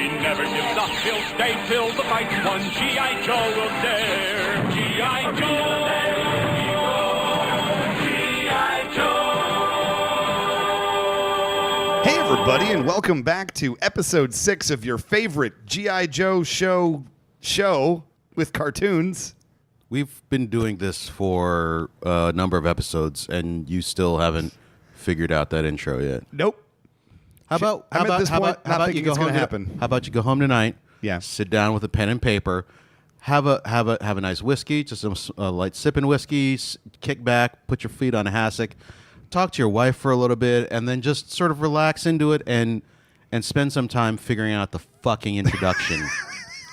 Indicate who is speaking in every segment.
Speaker 1: He never gives up, he'll stay till the fight's won. G.I. Joe will dare. G.I. Joe, G.I. Joe.
Speaker 2: Hey everybody, and welcome back to episode 6 of your favorite G.I. Joe show with cartoons.
Speaker 3: We've been doing this for a number of episodes, and you still haven't figured out that intro yet.
Speaker 2: Nope.
Speaker 3: How about you go home? How about you go home tonight?
Speaker 2: Yeah.
Speaker 3: Sit down with a pen and paper, have a nice whiskey, just a light sipping whiskey. Kick back, put your feet on a hassock, talk to your wife for a little bit, and then just sort of relax into it and spend some time figuring out the fucking introduction.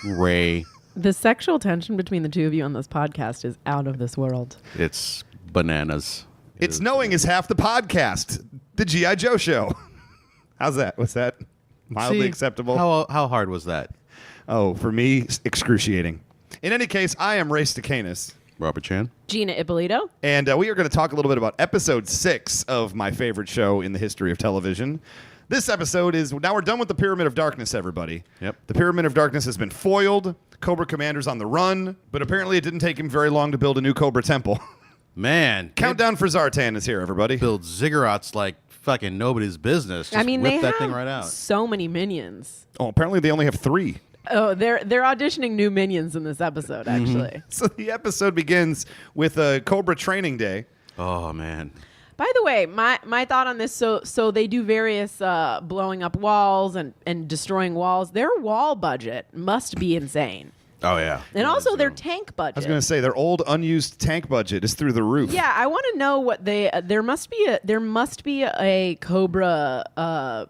Speaker 3: Ray,
Speaker 4: the sexual tension between the two of you on this podcast is out of this world.
Speaker 3: it's bananas.
Speaker 2: It's knowing is half the podcast. The G.I. Joe show. How's that? Was that mildly acceptable?
Speaker 3: How hard was that?
Speaker 2: Oh, for me, excruciating. In any case, I am Ray Stacanis.
Speaker 3: Robert Chan.
Speaker 4: Gina Ippolito.
Speaker 2: And we are going to talk a little bit about episode 6 of my favorite show in the history of television. This episode is, now we're done with the Pyramid of Darkness, everybody.
Speaker 3: Yep.
Speaker 2: The Pyramid of Darkness has been foiled. Cobra Commander's on the run, but apparently it didn't take him very long to build a new Cobra Temple.
Speaker 3: Man.
Speaker 2: Countdown for Zartan is here, everybody.
Speaker 3: Build ziggurats like fucking nobody's business. Just
Speaker 4: I mean,
Speaker 3: whip
Speaker 4: they
Speaker 3: that
Speaker 4: have
Speaker 3: thing right out.
Speaker 4: so many minions.
Speaker 2: Oh, apparently they only have 3.
Speaker 4: Oh, they're auditioning new minions in this episode, actually.
Speaker 2: So the episode begins with a Cobra training day.
Speaker 3: Oh man.
Speaker 4: By the way, my thought on this, so they do various blowing up walls and destroying walls. Their wall budget must be insane.
Speaker 3: Oh yeah.
Speaker 4: And also their tank budget.
Speaker 2: I was going to say their old unused tank budget is through the roof.
Speaker 4: Yeah, I want to know what there must be a Cobra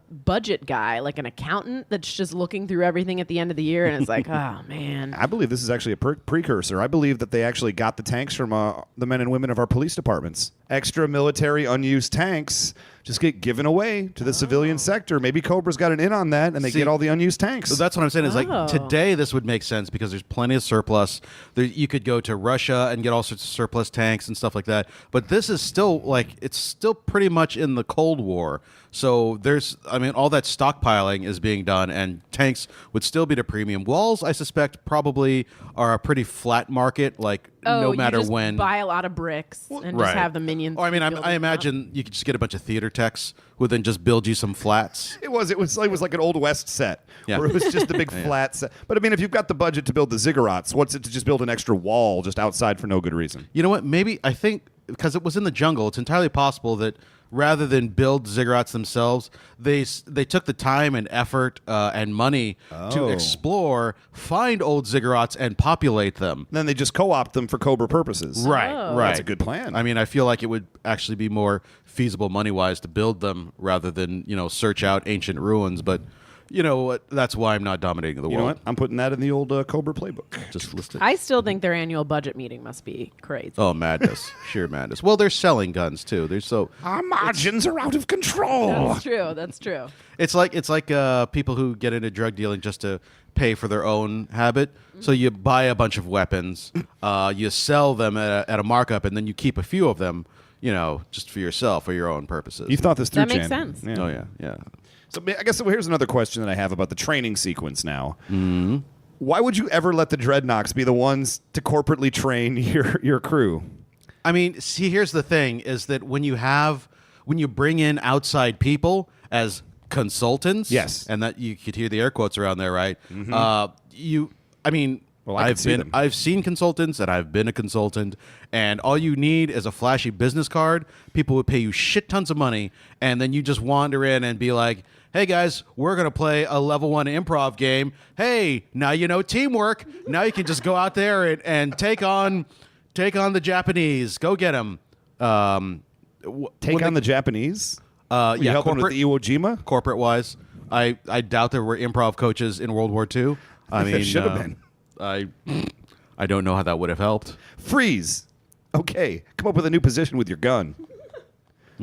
Speaker 4: budget guy, like an accountant that's just looking through everything at the end of the year and it's like, oh man.
Speaker 2: I believe this is actually a precursor. I believe that they actually got the tanks from the men and women of our police departments. Extra military unused tanks just get given away to the civilian sector. Maybe Cobra's got an in on that, and they get all the unused tanks.
Speaker 3: So that's what I'm saying. Is like
Speaker 4: Oh.
Speaker 3: today this would make sense because there's plenty of surplus. You could go to Russia and get all sorts of surplus tanks and stuff like that. But this is still it's still pretty much in the Cold War. So all that stockpiling is being done, and tanks would still be at a premium. Walls, I suspect, probably are a pretty flat market. No matter
Speaker 4: you just
Speaker 3: when.
Speaker 4: buy a lot of bricks and just have the minions.
Speaker 3: Or I mean,
Speaker 4: build
Speaker 3: I
Speaker 4: them
Speaker 3: imagine you could just get a bunch of theater techs who would then just build you some flats.
Speaker 2: It was like an Old West set
Speaker 3: Yeah.
Speaker 2: where it was just a big flat set. But I mean, if you've got the budget to build the ziggurats, what's it to just build an extra wall just outside for no good reason?
Speaker 3: You know what? Maybe I think because it was in the jungle, it's entirely possible that rather than build ziggurats themselves, they took the time and effort and money to explore, find old ziggurats, and populate them.
Speaker 2: Then they just co-opt them for Cobra purposes.
Speaker 3: Right,
Speaker 4: Oh.
Speaker 3: right.
Speaker 2: That's a good plan.
Speaker 3: I mean, I feel like it would actually be more feasible money-wise to build them rather than search out ancient ruins. But you know what? That's why I'm not dominating the
Speaker 2: You
Speaker 3: world.
Speaker 2: know what? I'm putting that in the old Cobra playbook.
Speaker 3: Just list it.
Speaker 4: I still think their annual budget meeting must be crazy.
Speaker 3: Oh, madness. Sheer madness. Well, they're selling guns, too.
Speaker 2: Our margins are out of control.
Speaker 4: That's true. That's true.
Speaker 3: It's like people who get into drug dealing just to pay for their own habit. So you buy a bunch of weapons, you sell them at a markup, and then you keep a few of them, just for yourself or your own purposes.
Speaker 2: You've thought this through,
Speaker 4: That makes
Speaker 2: Chan.
Speaker 4: sense.
Speaker 2: Yeah.
Speaker 3: Oh, yeah, yeah.
Speaker 2: So I guess here's another question that I have about the training sequence now. Mm-hmm. Why would you ever let the Dreadnoks be the ones to corporately train your crew?
Speaker 3: I mean, see, here's the thing, is that when you bring in outside people as consultants,
Speaker 2: yes,
Speaker 3: and that you could hear the air quotes around there, right? Mm-hmm. I've seen consultants, and I've been a consultant, and all you need is a flashy business card. People would pay you shit tons of money, and then you just wander in and be like, hey guys, we're going to play a level 1 improv game. Hey, now you know teamwork. Now you can just go out there and take on the Japanese. Go get them.
Speaker 2: Take on the Japanese?
Speaker 3: Yeah,
Speaker 2: you helping with the Iwo Jima?
Speaker 3: Corporate wise, I doubt there were improv coaches in World War II. I mean,
Speaker 2: there should have been.
Speaker 3: I don't know how that would have helped.
Speaker 2: Freeze. Okay, come up with a new position with your gun.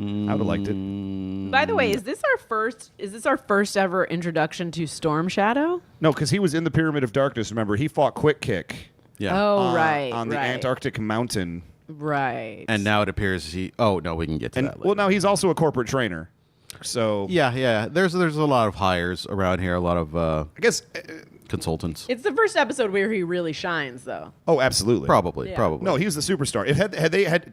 Speaker 2: I would have liked it.
Speaker 4: By the way, is this our first ever introduction to Storm Shadow?
Speaker 2: No, because he was in the Pyramid of Darkness. Remember, he fought Quick Kick.
Speaker 3: Yeah.
Speaker 4: Oh, right.
Speaker 2: On the Antarctic mountain.
Speaker 4: Right.
Speaker 3: And now it appears Oh no, we can get to that later.
Speaker 2: Well, now he's also a corporate trainer. So
Speaker 3: Yeah. There's a lot of hires around here, a lot of
Speaker 2: I guess.
Speaker 3: consultants.
Speaker 4: It's the first episode where he really shines, though.
Speaker 2: Oh, absolutely.
Speaker 3: Probably.
Speaker 2: No, he was the superstar. If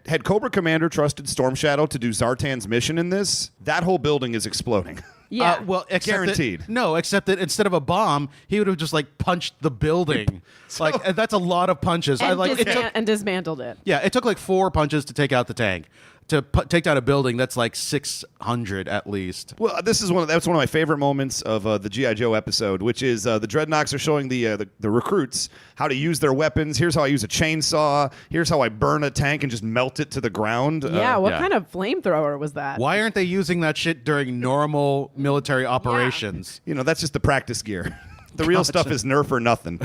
Speaker 2: had Cobra Commander trusted Storm Shadow to do Zartan's mission in this, that whole building is exploding.
Speaker 4: Yeah.
Speaker 3: Well, except
Speaker 2: Guaranteed.
Speaker 3: except that instead of a bomb, he would have just like punched the building. And that's a lot of punches.
Speaker 4: and dismantled it.
Speaker 3: Yeah, it took like 4 punches to take out the tank. To take down a building, that's like 600 at least.
Speaker 2: Well, that's one of my favorite moments of the G.I. Joe episode, which is the Dreadnoks are showing the recruits how to use their weapons. Here's how I use a chainsaw. Here's how I burn a tank and just melt it to the ground.
Speaker 4: Yeah, what kind of flamethrower was that?
Speaker 3: Why aren't they using that shit during normal military operations?
Speaker 2: That's just the practice gear. The real stuff is Nerf or nothing.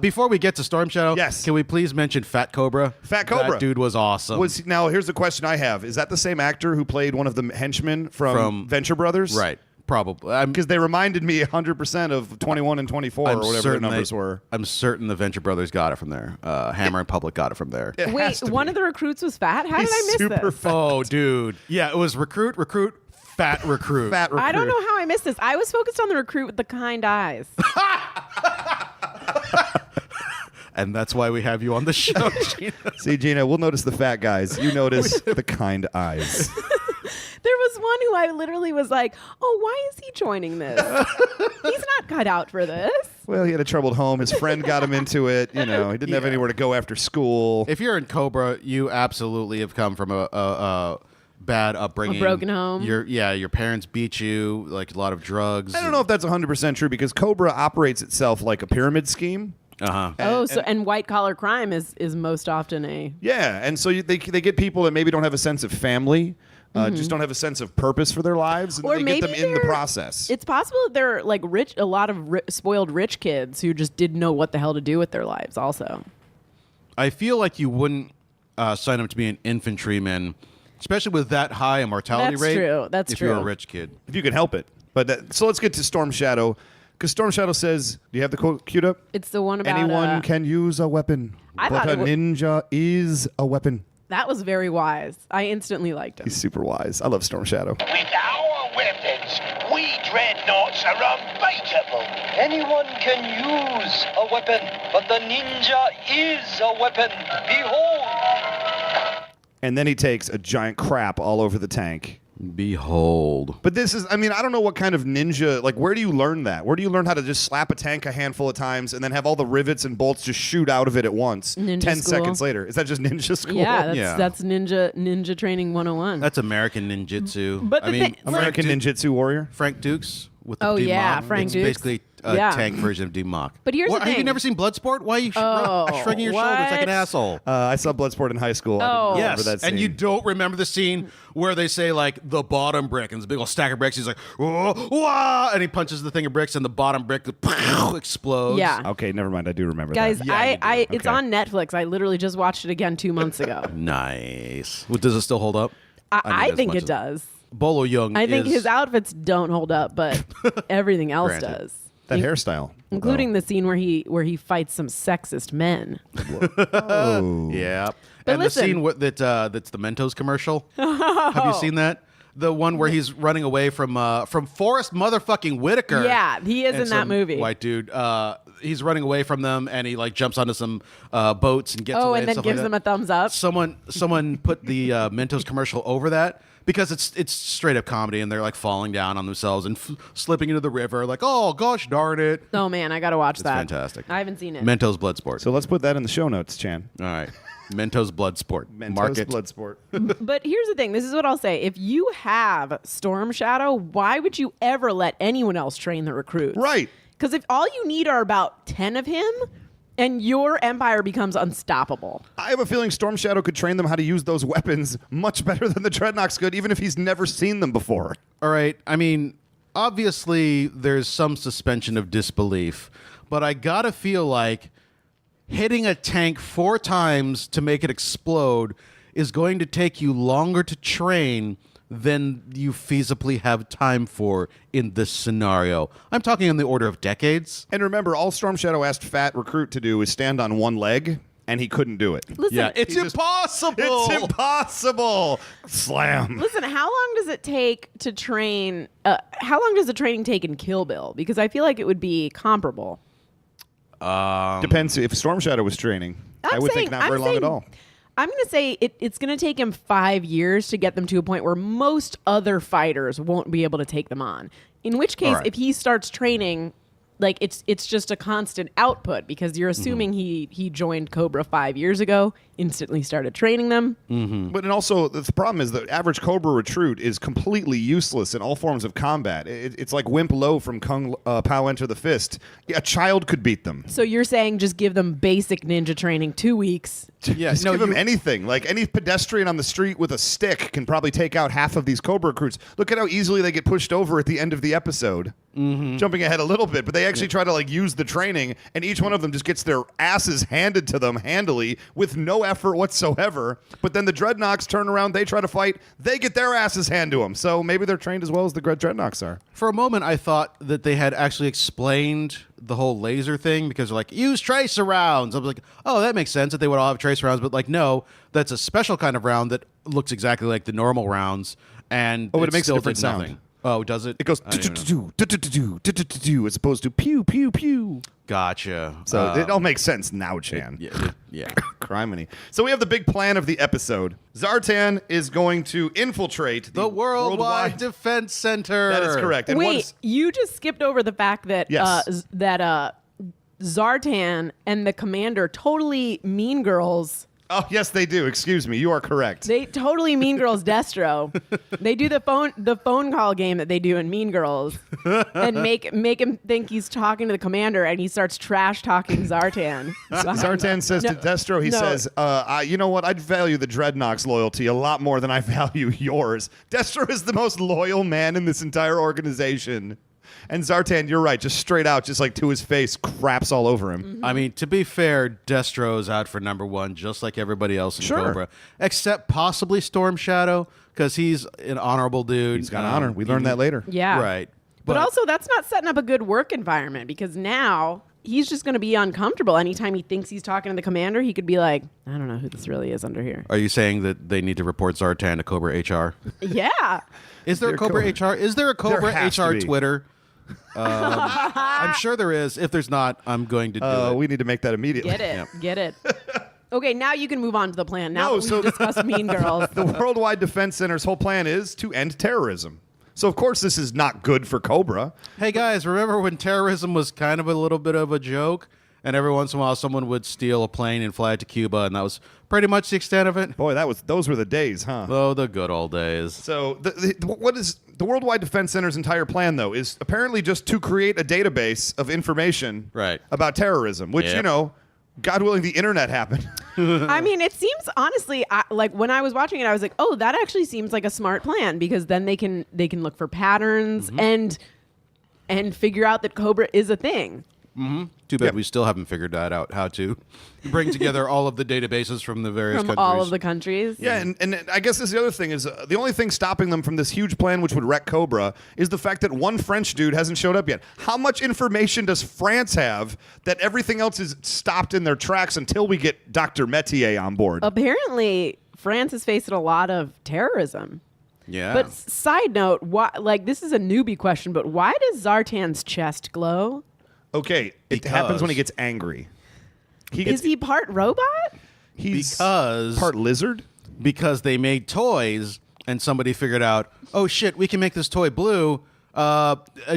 Speaker 3: Before we get to Storm Shadow,
Speaker 2: yes.
Speaker 3: Can we please mention Fat Cobra?
Speaker 2: Fat Cobra.
Speaker 3: That dude was awesome.
Speaker 2: Now, here's the question I have. Is that the same actor who played one of the henchmen from Venture Brothers?
Speaker 3: Right. Probably.
Speaker 2: Because they reminded me 100% of 21 and 24 or whatever the numbers were.
Speaker 3: I'm certain the Venture Brothers got it from there. Hammer and Public got it from there.
Speaker 4: Wait, one of the recruits was fat? How did I miss
Speaker 2: super
Speaker 4: this?
Speaker 2: fat.
Speaker 3: Oh, dude. Yeah, it was recruit, fat recruit.
Speaker 2: Fat recruit.
Speaker 4: I don't know how I missed this. I was focused on the recruit with the kind eyes.
Speaker 3: And that's why we have you on the show, Gina.
Speaker 2: See, Gina, we'll notice the fat guys. You notice the kind eyes.
Speaker 4: There was one who I literally was like, oh, why is he joining this? He's not cut out for this.
Speaker 2: Well, he had a troubled home. His friend got him into it. He didn't have anywhere to go after school.
Speaker 3: If you're in Cobra, you absolutely have come from a bad upbringing.
Speaker 4: A broken home.
Speaker 3: Your parents beat you, like a lot of drugs.
Speaker 2: I don't know if that's 100% true because Cobra operates itself like a pyramid scheme.
Speaker 3: Uh-huh.
Speaker 4: And white collar crime is most often a
Speaker 2: And so they get people that maybe don't have a sense of family, just don't have a sense of purpose for their lives, and
Speaker 4: Or
Speaker 2: they get them in the process.
Speaker 4: It's possible that they're like a lot of spoiled rich kids who just didn't know what the hell to do with their lives. Also,
Speaker 3: I feel like you wouldn't sign up to be an infantryman, especially with that high a mortality
Speaker 4: That's
Speaker 3: rate.
Speaker 4: true. That's
Speaker 3: if
Speaker 4: true.
Speaker 3: you're a rich kid.
Speaker 2: If you can help it. But so let's get to Storm Shadow. Because Storm Shadow says, do you have the quote queued up?
Speaker 4: it's the one about
Speaker 2: Anyone can use a weapon,
Speaker 4: I
Speaker 2: but
Speaker 4: thought
Speaker 2: a
Speaker 4: it wa-
Speaker 2: ninja is a weapon.
Speaker 4: That was very wise. I instantly liked him.
Speaker 2: He's super wise. I love Storm Shadow.
Speaker 5: With our weapons, we dreadnoughts are unbeatable. Anyone can use a weapon, but the ninja is a weapon. Behold!
Speaker 2: And then he takes a giant crap all over the tank.
Speaker 3: Behold.
Speaker 2: But this is, I don't know what kind of ninja, like, where do you learn that? Where do you learn how to just slap a tank a handful of times and then have all the rivets and bolts just shoot out of it at once?
Speaker 4: Ninja
Speaker 2: 10
Speaker 4: school.
Speaker 2: seconds later. Is that just ninja school?
Speaker 4: Yeah, that's ninja training 101.
Speaker 3: That's American ninjutsu.
Speaker 4: But the thing-
Speaker 2: American Ninjutsu Warrior?
Speaker 3: Frank Dukes with the
Speaker 4: Oh,
Speaker 3: D-Mock.
Speaker 4: yeah, Frank
Speaker 3: it's
Speaker 4: Dukes.
Speaker 3: basically a
Speaker 4: Yeah.
Speaker 3: tank version of D-Mock.
Speaker 4: But here's the
Speaker 3: Have you
Speaker 4: thing.
Speaker 3: never seen Bloodsport? Why are you shrugging your
Speaker 4: what?
Speaker 3: shoulders like an asshole?
Speaker 2: I saw Bloodsport in high school.
Speaker 4: Oh.
Speaker 2: I didn't remember
Speaker 3: Yes,
Speaker 2: that scene.
Speaker 3: and you don't remember the scene where they say like the bottom brick and there's a big old stack of bricks. He's like, "Whoa, wah," and he punches the thing of bricks and the bottom brick explodes.
Speaker 4: Yeah.
Speaker 2: Okay, never mind. I do remember
Speaker 4: Guys,
Speaker 2: that.
Speaker 3: Yeah, you do.
Speaker 4: it's
Speaker 2: Okay.
Speaker 4: on Netflix. I literally just watched it again 2 months ago.
Speaker 3: Nice. Well, does it still hold up?
Speaker 4: I
Speaker 3: as
Speaker 4: think
Speaker 3: much
Speaker 4: it
Speaker 3: as-
Speaker 4: does.
Speaker 3: Bolo Young.
Speaker 4: I think
Speaker 3: is,
Speaker 4: his outfits don't hold up, but everything else
Speaker 3: Granted.
Speaker 4: does.
Speaker 2: That hairstyle.
Speaker 4: Including the scene where he fights some sexist men.
Speaker 2: Oh.
Speaker 3: Yeah.
Speaker 4: But
Speaker 3: and
Speaker 4: listen.
Speaker 3: the scene that's the Mentos commercial. Have you seen that? The one where he's running away from Forrest motherfucking Whitaker.
Speaker 4: Yeah, he is
Speaker 3: and
Speaker 4: in that
Speaker 3: some
Speaker 4: movie.
Speaker 3: White dude. He's running away from them, and he like jumps onto some boats and gets away.
Speaker 4: And then
Speaker 3: stuff
Speaker 4: gives
Speaker 3: like
Speaker 4: them
Speaker 3: that.
Speaker 4: a thumbs up.
Speaker 3: Someone put the Mentos commercial over that because it's straight up comedy, and they're like falling down on themselves and slipping into the river. Like, oh gosh darn it!
Speaker 4: Oh man, I gotta watch that.
Speaker 3: fantastic.
Speaker 4: I haven't seen it.
Speaker 3: Mentos Bloodsport.
Speaker 2: So let's put that in the show notes, Chan.
Speaker 3: All right, Mentos Bloodsport. Mark
Speaker 2: Mentos
Speaker 3: it.
Speaker 2: Bloodsport.
Speaker 4: But here's the thing. This is what I'll say. If you have Storm Shadow, why would you ever let anyone else train the recruits?
Speaker 2: Right.
Speaker 4: Because if all you need are about 10 of him, and your empire becomes unstoppable.
Speaker 2: I have a feeling Storm Shadow could train them how to use those weapons much better than the Dreadnoks could, even if he's never seen them before.
Speaker 3: All right. I mean, obviously, there's some suspension of disbelief, but I gotta feel like hitting a tank 4 times to make it explode is going to take you longer to train than you feasibly have time for in this scenario. I'm talking on the order of decades.
Speaker 2: And remember, all Storm Shadow asked Fat Recruit to do is stand on one leg and he couldn't do it.
Speaker 4: Listen,
Speaker 3: Yeah, it's impossible.
Speaker 2: It's impossible. Slam.
Speaker 4: Listen, how long does it take to train? How long does the training take in Kill Bill? Because I feel like it would be comparable.
Speaker 2: Depends if Storm Shadow was training. I would think not very long at all.
Speaker 4: I'm going to say it's going to take him 5 years to get them to a point where most other fighters won't be able to take them on. In which case,
Speaker 3: right.
Speaker 4: if he starts training, like it's just a constant output because you're assuming he joined Cobra 5 years ago, instantly started training them.
Speaker 2: But and also the problem is the average Cobra recruit is completely useless in all forms of combat. It's like Wimp Lo from Kung Pao Enter the Fist. A child could beat them.
Speaker 4: So you're saying just give them basic ninja training 2 weeks.
Speaker 3: Yeah,
Speaker 2: Just give them anything. Like any pedestrian on the street with a stick can probably take out half of these Cobra recruits. Look at how easily they get pushed over at the end of the episode. Jumping ahead a little bit, but they actually try to like use the training, and each one of them just gets their asses handed to them handily with no effort whatsoever. But then the Dreadnoks turn around, they try to fight, they get their asses handed to them. So maybe they're trained as well as the Dreadnoks are.
Speaker 3: For a moment, I thought that they had actually explained the whole laser thing because they're like, use tracer rounds. I was like, oh, that makes sense that they would all have tracer rounds. But like, no, that's a special kind of round that looks exactly like the normal rounds. And
Speaker 2: Oh, but it makes a
Speaker 3: still
Speaker 2: different
Speaker 3: did
Speaker 2: sound.
Speaker 3: nothing. Oh, does it?
Speaker 2: It goes
Speaker 3: I didn't even know.
Speaker 2: as opposed to pew, pew, pew.
Speaker 3: Gotcha.
Speaker 2: So it all makes sense now, Chan.
Speaker 3: Yeah.
Speaker 2: Criminy. So we have the big plan of the episode. Zartan is going to infiltrate
Speaker 3: The Worldwide Defense Center.
Speaker 2: That is correct. And
Speaker 4: Wait, you just skipped over the fact that
Speaker 2: Yes.
Speaker 4: Zartan and the commander totally mean girls.
Speaker 2: Oh, yes, they do. Excuse me. You are correct.
Speaker 4: They totally mean girls Destro. They do the phone call game that they do in Mean Girls, and make him think he's talking to the commander, and he starts trash talking Zartan.
Speaker 2: Zartan says to Destro, he says, you know what? I'd value the Dreadnoks' loyalty a lot more than I value yours. Destro is the most loyal man in this entire organization. And Zartan, you're right, just straight out, just like to his face, craps all over him.
Speaker 3: I mean, to be fair, Destro's out for number one, just like everybody else in
Speaker 2: Sure.
Speaker 3: Cobra, except possibly Storm Shadow, because he's an honorable dude.
Speaker 2: He's got honor. We learned that later.
Speaker 4: Yeah,
Speaker 3: Right.
Speaker 4: But also, that's not setting up a good work environment because now he's just going to be uncomfortable. Anytime he thinks he's talking to the commander, he could be like, I don't know who this really is under here.
Speaker 3: Are you saying that they need to report Zartan to Cobra HR?
Speaker 4: Yeah.
Speaker 3: Is there a Cobra HR? Is there a Cobra
Speaker 2: has to
Speaker 3: HR
Speaker 2: be.
Speaker 3: Twitter? I'm sure there is. If there's not, I'm going to do it.
Speaker 2: We need to make that immediately.
Speaker 4: Get it. Get it. Okay, now you can move on to the plan. Now
Speaker 2: No,
Speaker 4: that
Speaker 2: so-
Speaker 4: we've discussed Mean Girls.
Speaker 2: The Worldwide Defense Center's whole plan is to end terrorism. So, of course, this is not good for Cobra.
Speaker 3: Hey guys, remember when terrorism was kind of a little bit of a joke? And every once in a while, someone would steal a plane and fly it to Cuba, and that was pretty much the extent of it.
Speaker 2: Boy, those were the days, huh?
Speaker 3: Oh, the good old days.
Speaker 2: So, what is the Worldwide Defense Center's entire plan, though, is apparently just to create a database of information about terrorism, which,
Speaker 3: Yep.
Speaker 2: you know, God willing, the internet happened.
Speaker 4: I mean, it seems honestly, like when I was watching it, I was like, oh, that actually seems like a smart plan because then they can look for patterns and figure out that Cobra is a thing.
Speaker 3: Too bad we still haven't figured that out, how to bring together all of the databases from the various
Speaker 4: From
Speaker 3: countries.
Speaker 4: all of the countries.
Speaker 2: Yeah, and I guess this is the other thing is the only thing stopping them from this huge plan, which would wreck Cobra, is the fact that one French dude hasn't showed up yet. How much information does France have that everything else is stopped in their tracks until we get Dr. Metier on board?
Speaker 4: Apparently, France is facing a lot of terrorism.
Speaker 3: Yeah.
Speaker 4: But side note, why? Like this is a newbie question, but why does Zartan's chest glow?
Speaker 2: Okay, it happens when he gets angry.
Speaker 4: Is he part robot?
Speaker 2: He's
Speaker 3: Because
Speaker 2: part lizard.
Speaker 3: because they made toys and somebody figured out, oh shit, we can make this toy blue.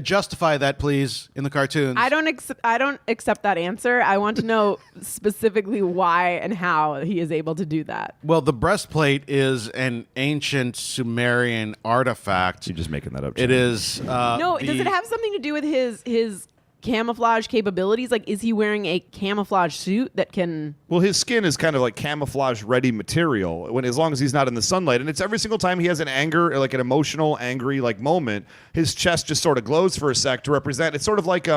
Speaker 3: Justify that, please, in the cartoons.
Speaker 4: I don't accept that answer. I want to know specifically why and how he is able to do that.
Speaker 3: Well, the breastplate is an ancient Sumerian artifact.
Speaker 2: You're just making that up.
Speaker 3: It is.
Speaker 4: No, does it have something to do with his camouflage capabilities? Like, is he wearing a camouflage suit that can...
Speaker 2: Well, his skin is kind of like camouflage-ready material as long as he's not in the sunlight. And it's every single time he has an anger, like an emotional, angry like moment, his chest just sort of glows for a sec to represent. It's sort of like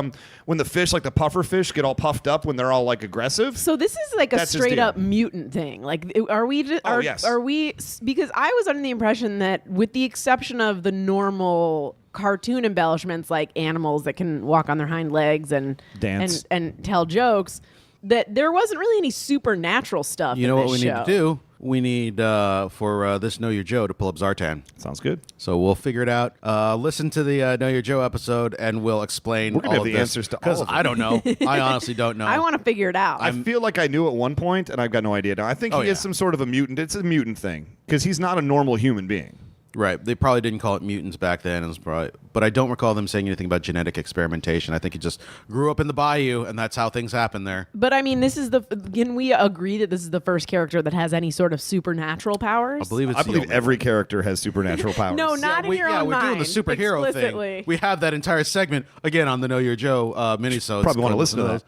Speaker 2: when the fish, like the puffer fish, get all puffed up when they're all like aggressive.
Speaker 4: So this is like a
Speaker 2: That's his
Speaker 4: straight
Speaker 2: deal.
Speaker 4: up mutant thing. Like, are we?
Speaker 2: Yes.
Speaker 4: Are we? Because I was under the impression that, with the exception of the normal cartoon embellishments like animals that can walk on their hind legs and
Speaker 2: Dance.
Speaker 4: and tell jokes, that there wasn't really any supernatural stuff.
Speaker 3: You know
Speaker 4: in
Speaker 3: what we
Speaker 4: this
Speaker 3: need
Speaker 4: show.
Speaker 3: to do? We need for this Know Your Joe to pull up Zartan.
Speaker 2: Sounds good.
Speaker 3: So we'll figure it out. Listen to the Know Your Joe episode, and we'll explain
Speaker 2: We're gonna
Speaker 3: all
Speaker 2: have
Speaker 3: of
Speaker 2: the
Speaker 3: this,
Speaker 2: answers to all
Speaker 3: because
Speaker 2: of them.
Speaker 3: I don't know. I honestly don't know.
Speaker 4: I want to figure it out.
Speaker 2: I feel like I knew at one point, and I've got no idea now. I think
Speaker 3: Oh,
Speaker 2: he
Speaker 3: yeah.
Speaker 2: is some sort of a mutant. It's a mutant thing because he's not a normal human being.
Speaker 3: Right. They probably didn't call it mutants back then. It was probably, but I don't recall them saying anything about genetic experimentation. I think he just grew up in the bayou, and that's how things happen there.
Speaker 4: But I mean, can we agree that this is the first character that has any sort of supernatural powers?
Speaker 3: I believe it's
Speaker 2: I
Speaker 3: the
Speaker 2: believe
Speaker 3: only
Speaker 2: every
Speaker 3: one.
Speaker 2: character has supernatural powers.
Speaker 4: No, not in your own
Speaker 3: we're doing
Speaker 4: mind.
Speaker 3: the superhero
Speaker 4: explicitly.
Speaker 3: thing. We have that entire segment again on the Know Your Joe minisode.
Speaker 2: Probably wanna listen to
Speaker 3: those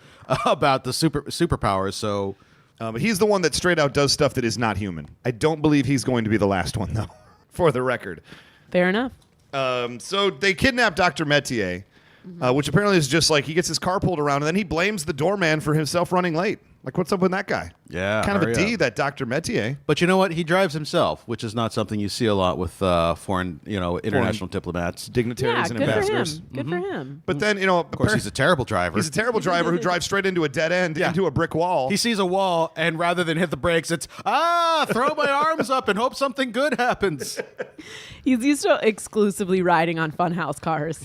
Speaker 3: about the superpowers. So
Speaker 2: But he's the one that straight out does stuff that is not human. I don't believe he's going to be the last one, though, for the record.
Speaker 4: Fair enough.
Speaker 2: So they kidnap Dr. Metier, which apparently is just like he gets his car pulled around, and then he blames the doorman for himself running late. Like, what's up with that guy?
Speaker 3: Yeah,
Speaker 2: Kind of a
Speaker 3: hurry
Speaker 2: D,
Speaker 3: up.
Speaker 2: that Dr. Metier.
Speaker 3: But you know what? He drives himself, which is not something you see a lot with foreign, international diplomats.
Speaker 2: Dignitaries
Speaker 4: Yeah,
Speaker 2: and
Speaker 4: good for
Speaker 2: ambassadors.
Speaker 4: him. Good for him.
Speaker 2: But then,
Speaker 3: Of course, he's a terrible driver.
Speaker 2: he's a terrible driver who drives straight into a dead end,
Speaker 3: Yeah.
Speaker 2: into a brick wall.
Speaker 3: He sees a wall, and rather than hit the brakes, it's, throw my arms up and hope something good happens.
Speaker 4: He's used to exclusively riding on funhouse cars.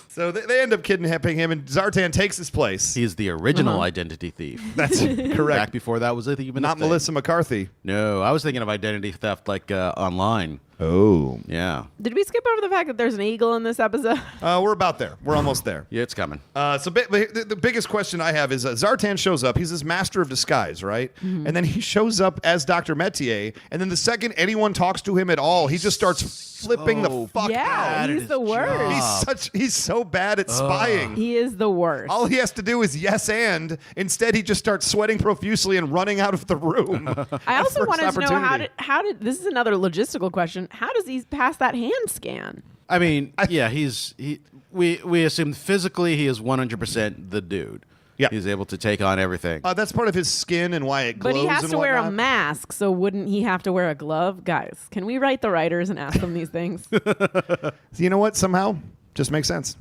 Speaker 2: So they end up kidnapping him, and Zartan takes his place.
Speaker 3: He's the original identity thief.
Speaker 2: That's
Speaker 3: Back
Speaker 2: correct.
Speaker 3: before that was even
Speaker 2: Not
Speaker 3: a thing.
Speaker 2: Melissa McCarthy.
Speaker 3: No, I was thinking of identity theft like online.
Speaker 2: Oh.
Speaker 3: Yeah.
Speaker 4: Did we skip over the fact that there's an eagle in this episode?
Speaker 2: We're about there. We're almost there.
Speaker 3: Yeah, it's coming.
Speaker 2: The biggest question I have is Zartan shows up. He's this master of disguise, right?
Speaker 4: Mm-hmm.
Speaker 2: And then he shows up as Dr. Metier. And then the second anyone talks to him at all, he just starts flipping the fuck
Speaker 4: Yeah,
Speaker 2: out.
Speaker 4: he's the worst.
Speaker 2: He's so bad at spying.
Speaker 4: He is the worst.
Speaker 2: All he has to do is yes and. Instead, he just starts sweating profusely and running out of the room.
Speaker 4: I also
Speaker 2: First
Speaker 4: wanted to know
Speaker 2: opportunity.
Speaker 4: how did this is another logistical question. How does he pass that hand scan?
Speaker 3: I mean, yeah, we assume physically he is 100% the dude.
Speaker 2: Yeah.
Speaker 3: He's able to take on everything.
Speaker 2: That's part of his skin and why it glows.
Speaker 4: But he has
Speaker 2: and
Speaker 4: to wear a
Speaker 2: whatnot.
Speaker 4: mask, so wouldn't he have to wear a glove? Guys, can we write the writers and ask them these things?
Speaker 2: You know what? Somehow, just makes sense.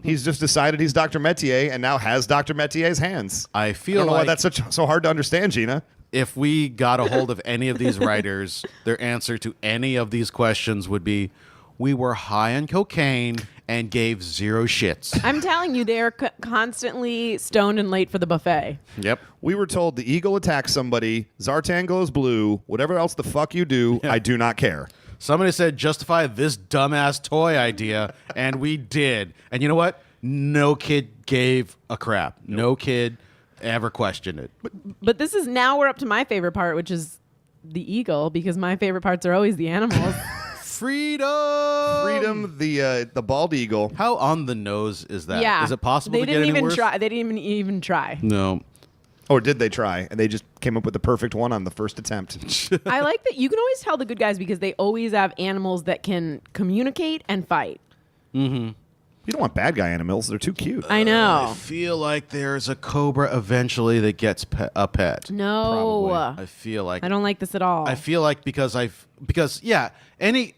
Speaker 2: He's just decided he's Dr. Metier and now has Dr. Metier's hands.
Speaker 3: I feel
Speaker 2: don't know why
Speaker 3: like
Speaker 2: that's so hard to understand, Gina.
Speaker 3: if we got a hold of any of these writers, their answer to any of these questions would be, we were high on cocaine and gave zero shits.
Speaker 4: I'm telling you, they're constantly stoned and late for the buffet.
Speaker 3: Yep.
Speaker 2: We were told the eagle attacks somebody, Zartan goes blue, whatever else the fuck you do, I do not care.
Speaker 3: Somebody said justify this dumbass toy idea, and we did. And you know what? No kid gave a crap. No kid ever questioned it.
Speaker 4: But this is now we're up to my favorite part, which is the eagle, because my favorite parts are always the animals.
Speaker 2: Freedom, the bald eagle.
Speaker 3: How on the nose is that?
Speaker 4: Yeah.
Speaker 3: Is it possible
Speaker 4: they
Speaker 3: to get
Speaker 4: didn't
Speaker 3: any
Speaker 4: even
Speaker 3: worse?
Speaker 4: try. They didn't even try.
Speaker 3: No.
Speaker 2: Or did they try? And they just came up with the perfect one on the first attempt.
Speaker 4: I like that you can always tell the good guys because they always have animals that can communicate and fight.
Speaker 2: You don't want bad guy animals. They're too cute.
Speaker 4: I
Speaker 3: I
Speaker 4: know.
Speaker 3: feel like there's a cobra eventually that gets a pet.
Speaker 4: No.
Speaker 3: I feel like
Speaker 4: I don't like this at all.
Speaker 3: I feel like because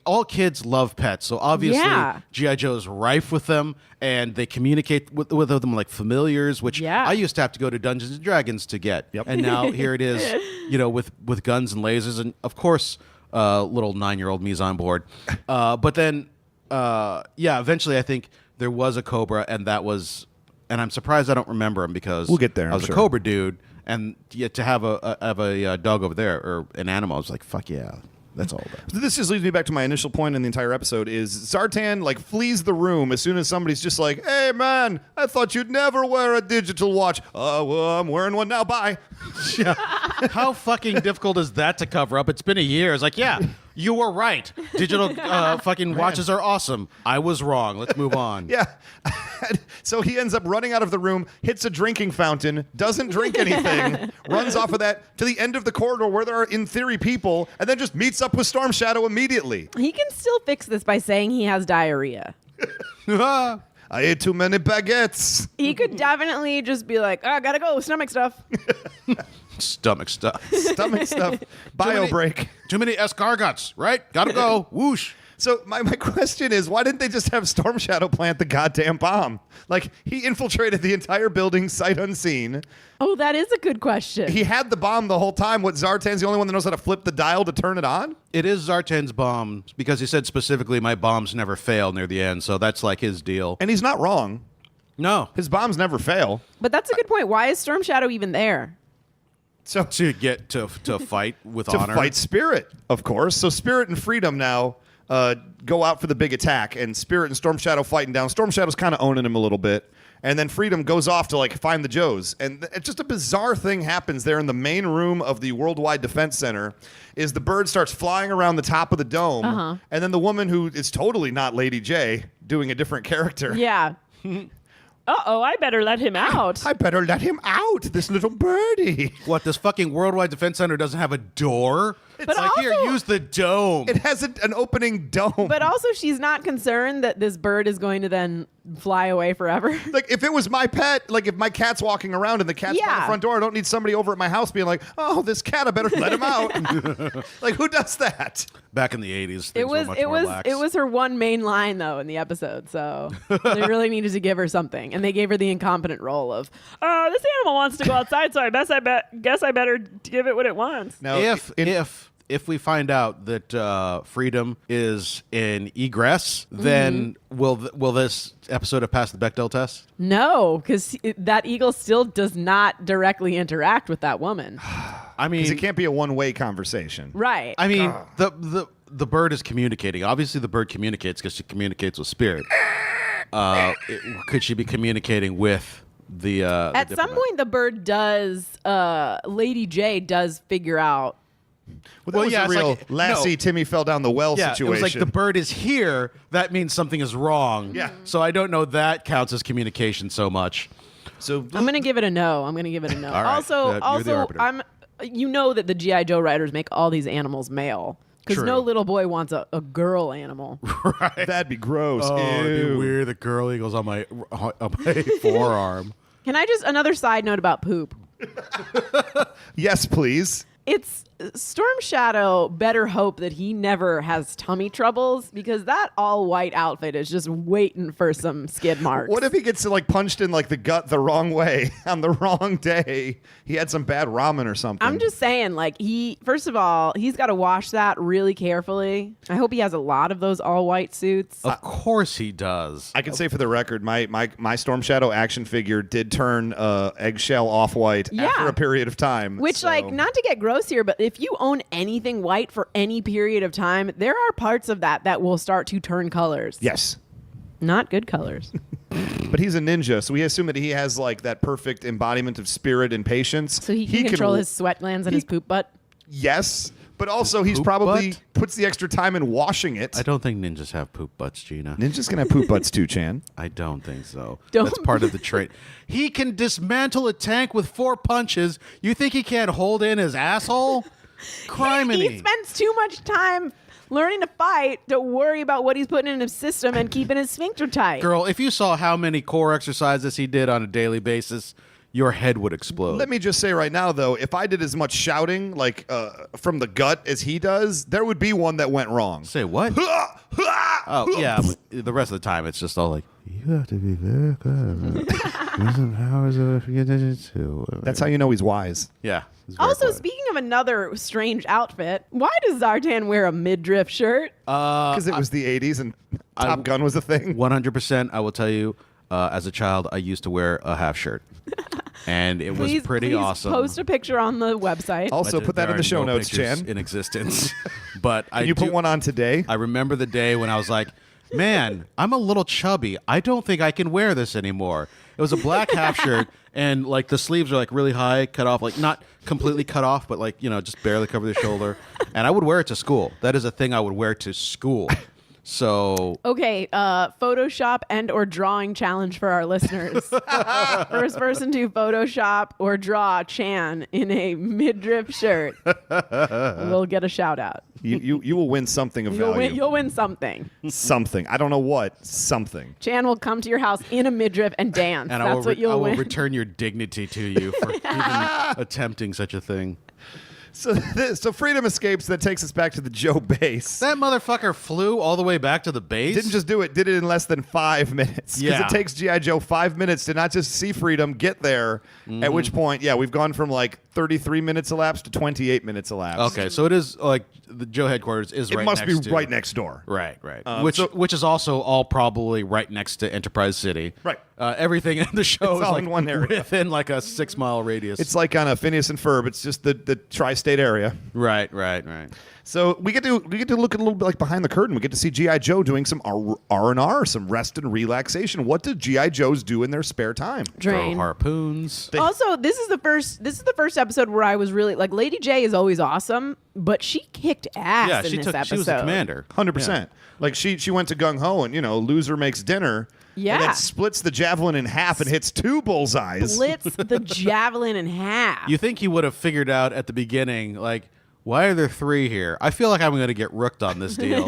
Speaker 3: all kids love pets, so obviously
Speaker 4: Yeah.
Speaker 3: G.I. Joe is rife with them, and they communicate with them like familiars, which
Speaker 4: Yeah.
Speaker 3: I used to have to go to Dungeons and Dragons to get,
Speaker 2: Yep.
Speaker 3: and now here it is, with guns and lasers, and of course, little 9-year-old me's on board, but then eventually I think there was a cobra, and I'm surprised I don't remember him because
Speaker 2: We'll get there,
Speaker 3: I
Speaker 2: I'm
Speaker 3: was
Speaker 2: sure.
Speaker 3: a cobra dude. And yet to have a dog over there or an animal, I was like, fuck yeah, that's all that.
Speaker 2: This just leads me back to my initial point in the entire episode is Zartan flees the room as soon as somebody's just like, hey man, I thought you'd never wear a digital watch. Well, I'm wearing one now, bye.
Speaker 3: How fucking difficult is that to cover up? It's been a year. It's like, yeah, you were right. Digital fucking watches are awesome. I was wrong. Let's move on.
Speaker 2: Yeah. So he ends up running out of the room, hits a drinking fountain, doesn't drink anything, runs off of that to the end of the corridor where there are, in theory, people, and then just meets up with Storm Shadow immediately.
Speaker 4: he can still fix this by saying he has diarrhea.
Speaker 2: I ate too many baguettes.
Speaker 4: He could definitely just be like, "Oh, gotta go, stomach stuff."
Speaker 3: Stomach stuff.
Speaker 2: Stomach stuff. Bio break.
Speaker 3: Too many escargots, right? Gotta go. Whoosh.
Speaker 2: So my question is, why didn't they just have Storm Shadow plant the goddamn bomb? Like, he infiltrated the entire building sight unseen.
Speaker 4: Oh, that is a good question.
Speaker 2: He had the bomb the whole time. What, Zartan's the only one that knows how to flip the dial to turn it on?
Speaker 3: It is Zartan's bomb because he said specifically, my bombs never fail near the end. So that's like his deal.
Speaker 2: And he's not wrong.
Speaker 3: No.
Speaker 2: His bombs never fail.
Speaker 4: But that's a good point. Why is Storm Shadow even there?
Speaker 2: So
Speaker 3: To get to fight with
Speaker 2: to
Speaker 3: honor.
Speaker 2: fight Spirit, of course. So Spirit and Freedom now go out for the big attack, and Spirit and Storm Shadow fighting down. Storm Shadow's kind of owning him a little bit, and then Freedom goes off to like find the Joes, and it's just a bizarre thing happens there in the main room of the Worldwide Defense Center. Is the bird starts flying around the top of the dome, and then the woman who is totally not Lady J, doing a different character.
Speaker 4: Yeah. Uh-oh, I better let him out.
Speaker 2: I better let him out, this little birdie.
Speaker 3: What, this fucking Worldwide Defense Center doesn't have a door? It's like,
Speaker 4: also-
Speaker 3: here, use the dome.
Speaker 2: It has an opening dome.
Speaker 4: But also, she's not concerned that this bird is going to then fly away forever.
Speaker 2: Like, if it was my pet, like if my cat's walking around and the cat's by the
Speaker 4: Yeah.
Speaker 2: front door, I don't need somebody over at my house being like, oh, this cat, I better let him out. Like, who does that?
Speaker 3: Back in the 80s, things
Speaker 4: It was
Speaker 3: were much
Speaker 4: it
Speaker 3: more
Speaker 4: was
Speaker 3: lax.
Speaker 4: it was her one main line though in the episode, so they really needed to give her something, and they gave her the incompetent role of, this animal wants to go outside, so guess I better give it what it wants.
Speaker 2: Now,
Speaker 3: If we find out that Freedom is in egress, then will this episode have passed the Bechdel test?
Speaker 4: No, because that eagle still does not directly interact with that woman.
Speaker 3: I mean,
Speaker 2: because it can't be a one-way conversation.
Speaker 4: Right.
Speaker 3: I mean, the bird is communicating. Obviously, the bird communicates because she communicates with spirit. Could she be communicating with the?
Speaker 4: At some point, the bird does. Lady J does figure out.
Speaker 2: Well, that
Speaker 3: Well,
Speaker 2: was
Speaker 3: yeah,
Speaker 2: a
Speaker 3: it's
Speaker 2: real
Speaker 3: like-
Speaker 2: Lassie,
Speaker 3: no.
Speaker 2: Timmy fell down the well
Speaker 3: Yeah,
Speaker 2: situation.
Speaker 3: it was like the bird is here. That means something is wrong.
Speaker 2: Yeah.
Speaker 3: So I don't know that counts as communication so much.
Speaker 2: So
Speaker 4: I'm gonna give it a no. I'm gonna give it a no.
Speaker 3: All right. You're the
Speaker 4: Also,
Speaker 3: arbiter.
Speaker 4: You know that the G.I. Joe writers make all these animals male because
Speaker 3: True.
Speaker 4: no little boy wants a girl animal.
Speaker 2: that'd be gross.
Speaker 3: Oh, it'd be
Speaker 2: Ew.
Speaker 3: weird. The girl eagle's on my forearm.
Speaker 4: Can I just another side note about poop?
Speaker 2: Yes, please.
Speaker 4: It's Storm Shadow better hope that he never has tummy troubles because that all white outfit is just waiting for some skid marks.
Speaker 2: What if he gets like punched in like the gut the wrong way on the wrong day? He had some bad ramen or something.
Speaker 4: I'm just saying, like, first of all, he's got to wash that really carefully. I hope he has a lot of those all white suits.
Speaker 3: Of course he does.
Speaker 2: I can say for the record, my Storm Shadow action figure did turn eggshell off-white
Speaker 4: Yeah.
Speaker 2: after a period of time.
Speaker 4: Which,
Speaker 2: so-
Speaker 4: like, not to get gross here, but if you own anything white for any period of time, there are parts of that will start to turn colors.
Speaker 2: Yes.
Speaker 4: Not good colors.
Speaker 2: But he's a ninja, so we assume that he has like that perfect embodiment of spirit and patience.
Speaker 4: So he can control his sweat glands and his poop butt.
Speaker 2: Yes, but also he's
Speaker 3: Poop
Speaker 2: probably
Speaker 3: butt?
Speaker 2: puts the extra time in washing it.
Speaker 3: I don't think ninjas have poop butts, Gina.
Speaker 2: Ninjas can have poop butts too, Chan.
Speaker 3: I don't think so.
Speaker 4: Don't-
Speaker 3: That's part of the trait. He can dismantle a tank with 4 punches. You think he can't hold in his asshole? Criminy.
Speaker 4: He spends too much time learning to fight to worry about what he's putting in his system and keeping his sphincter tight.
Speaker 3: Girl, if you saw how many core exercises he did on a daily basis, your head would explode.
Speaker 2: Let me just say right now, though, if I did as much shouting like from the gut as he does, there would be one that went wrong.
Speaker 3: Say what? Oh, yeah. But the rest of the time, it's just all like, you have to be very good.
Speaker 2: That's how you know he's wise.
Speaker 3: Yeah. it's very
Speaker 4: Also,
Speaker 3: quiet.
Speaker 4: speaking of another strange outfit, why does Zartan wear a midriff shirt?
Speaker 2: Because it was the 80s and Top Gun was a thing.
Speaker 3: 100%, I will tell you, as a child, I used to wear a half shirt. And it was pretty
Speaker 4: please
Speaker 3: awesome.
Speaker 4: Post a picture on the website.
Speaker 2: Also,
Speaker 3: But
Speaker 2: put that
Speaker 3: there
Speaker 2: in the
Speaker 3: are
Speaker 2: show
Speaker 3: no
Speaker 2: notes,
Speaker 3: pictures
Speaker 2: Chan.
Speaker 3: in existence. But
Speaker 2: Can you put one on today?
Speaker 3: I remember the day when I was like, man, I'm a little chubby. I don't think I can wear this anymore. It was a black half shirt, and like the sleeves are like really high, cut off, like not completely cut off, but like, you know, just barely cover the shoulder. And I would wear it to school. That is a thing I would wear to school. So
Speaker 4: Okay, Photoshop and or drawing challenge for our listeners. First person to Photoshop or draw Chan in a midriff shirt will get a shout out.
Speaker 2: You will win something of value.
Speaker 4: You'll win something.
Speaker 2: Something. I don't know what. Something.
Speaker 4: Chan will come to your house in a midriff and dance.
Speaker 3: and
Speaker 4: That's what you'll
Speaker 3: I will
Speaker 4: win.
Speaker 3: return your dignity to you for even attempting such a thing.
Speaker 2: So Freedom escapes. That takes us back to the Joe base.
Speaker 3: That motherfucker flew all the way back to the base.
Speaker 2: Didn't just do it. Did it in less than 5 minutes. Because
Speaker 3: Yeah.
Speaker 2: it takes G.I. Joe 5 minutes to not just see Freedom, get there. At which point, we've gone from like 33 minutes elapsed to 28 minutes elapsed.
Speaker 3: Okay, so it is like the Joe headquarters is
Speaker 2: It
Speaker 3: right
Speaker 2: must
Speaker 3: next
Speaker 2: be
Speaker 3: to.
Speaker 2: right next door.
Speaker 3: Right, right.
Speaker 2: so-
Speaker 3: which is also all probably right next to Enterprise City.
Speaker 2: Right.
Speaker 3: Everything in the show
Speaker 2: It's
Speaker 3: is
Speaker 2: all
Speaker 3: like
Speaker 2: in one area.
Speaker 3: within like a 6-mile radius.
Speaker 2: It's like on a Phineas and Ferb. It's just the tri-state area.
Speaker 3: right.
Speaker 2: So we get to look at a little bit like behind the curtain. We get to see G.I. Joe doing some R&R, some rest and relaxation. What do G.I. Joes do in their spare time?
Speaker 3: Throw
Speaker 4: Drain.
Speaker 3: harpoons.
Speaker 4: Also, this is the first episode where I was really like, Lady J is always awesome, but she kicked ass
Speaker 3: Yeah,
Speaker 4: in
Speaker 3: she
Speaker 4: this
Speaker 3: took.
Speaker 4: episode.
Speaker 3: She was the commander.
Speaker 2: 100%. Like she went to Gung Ho and loser makes dinner.
Speaker 4: Yeah.
Speaker 2: And then splits the javelin in half and hits 2 bullseyes.
Speaker 4: Splits the javelin in half.
Speaker 3: You think he would have figured out at the beginning, like, why are there 3 here? I feel like I'm going to get rooked on this deal.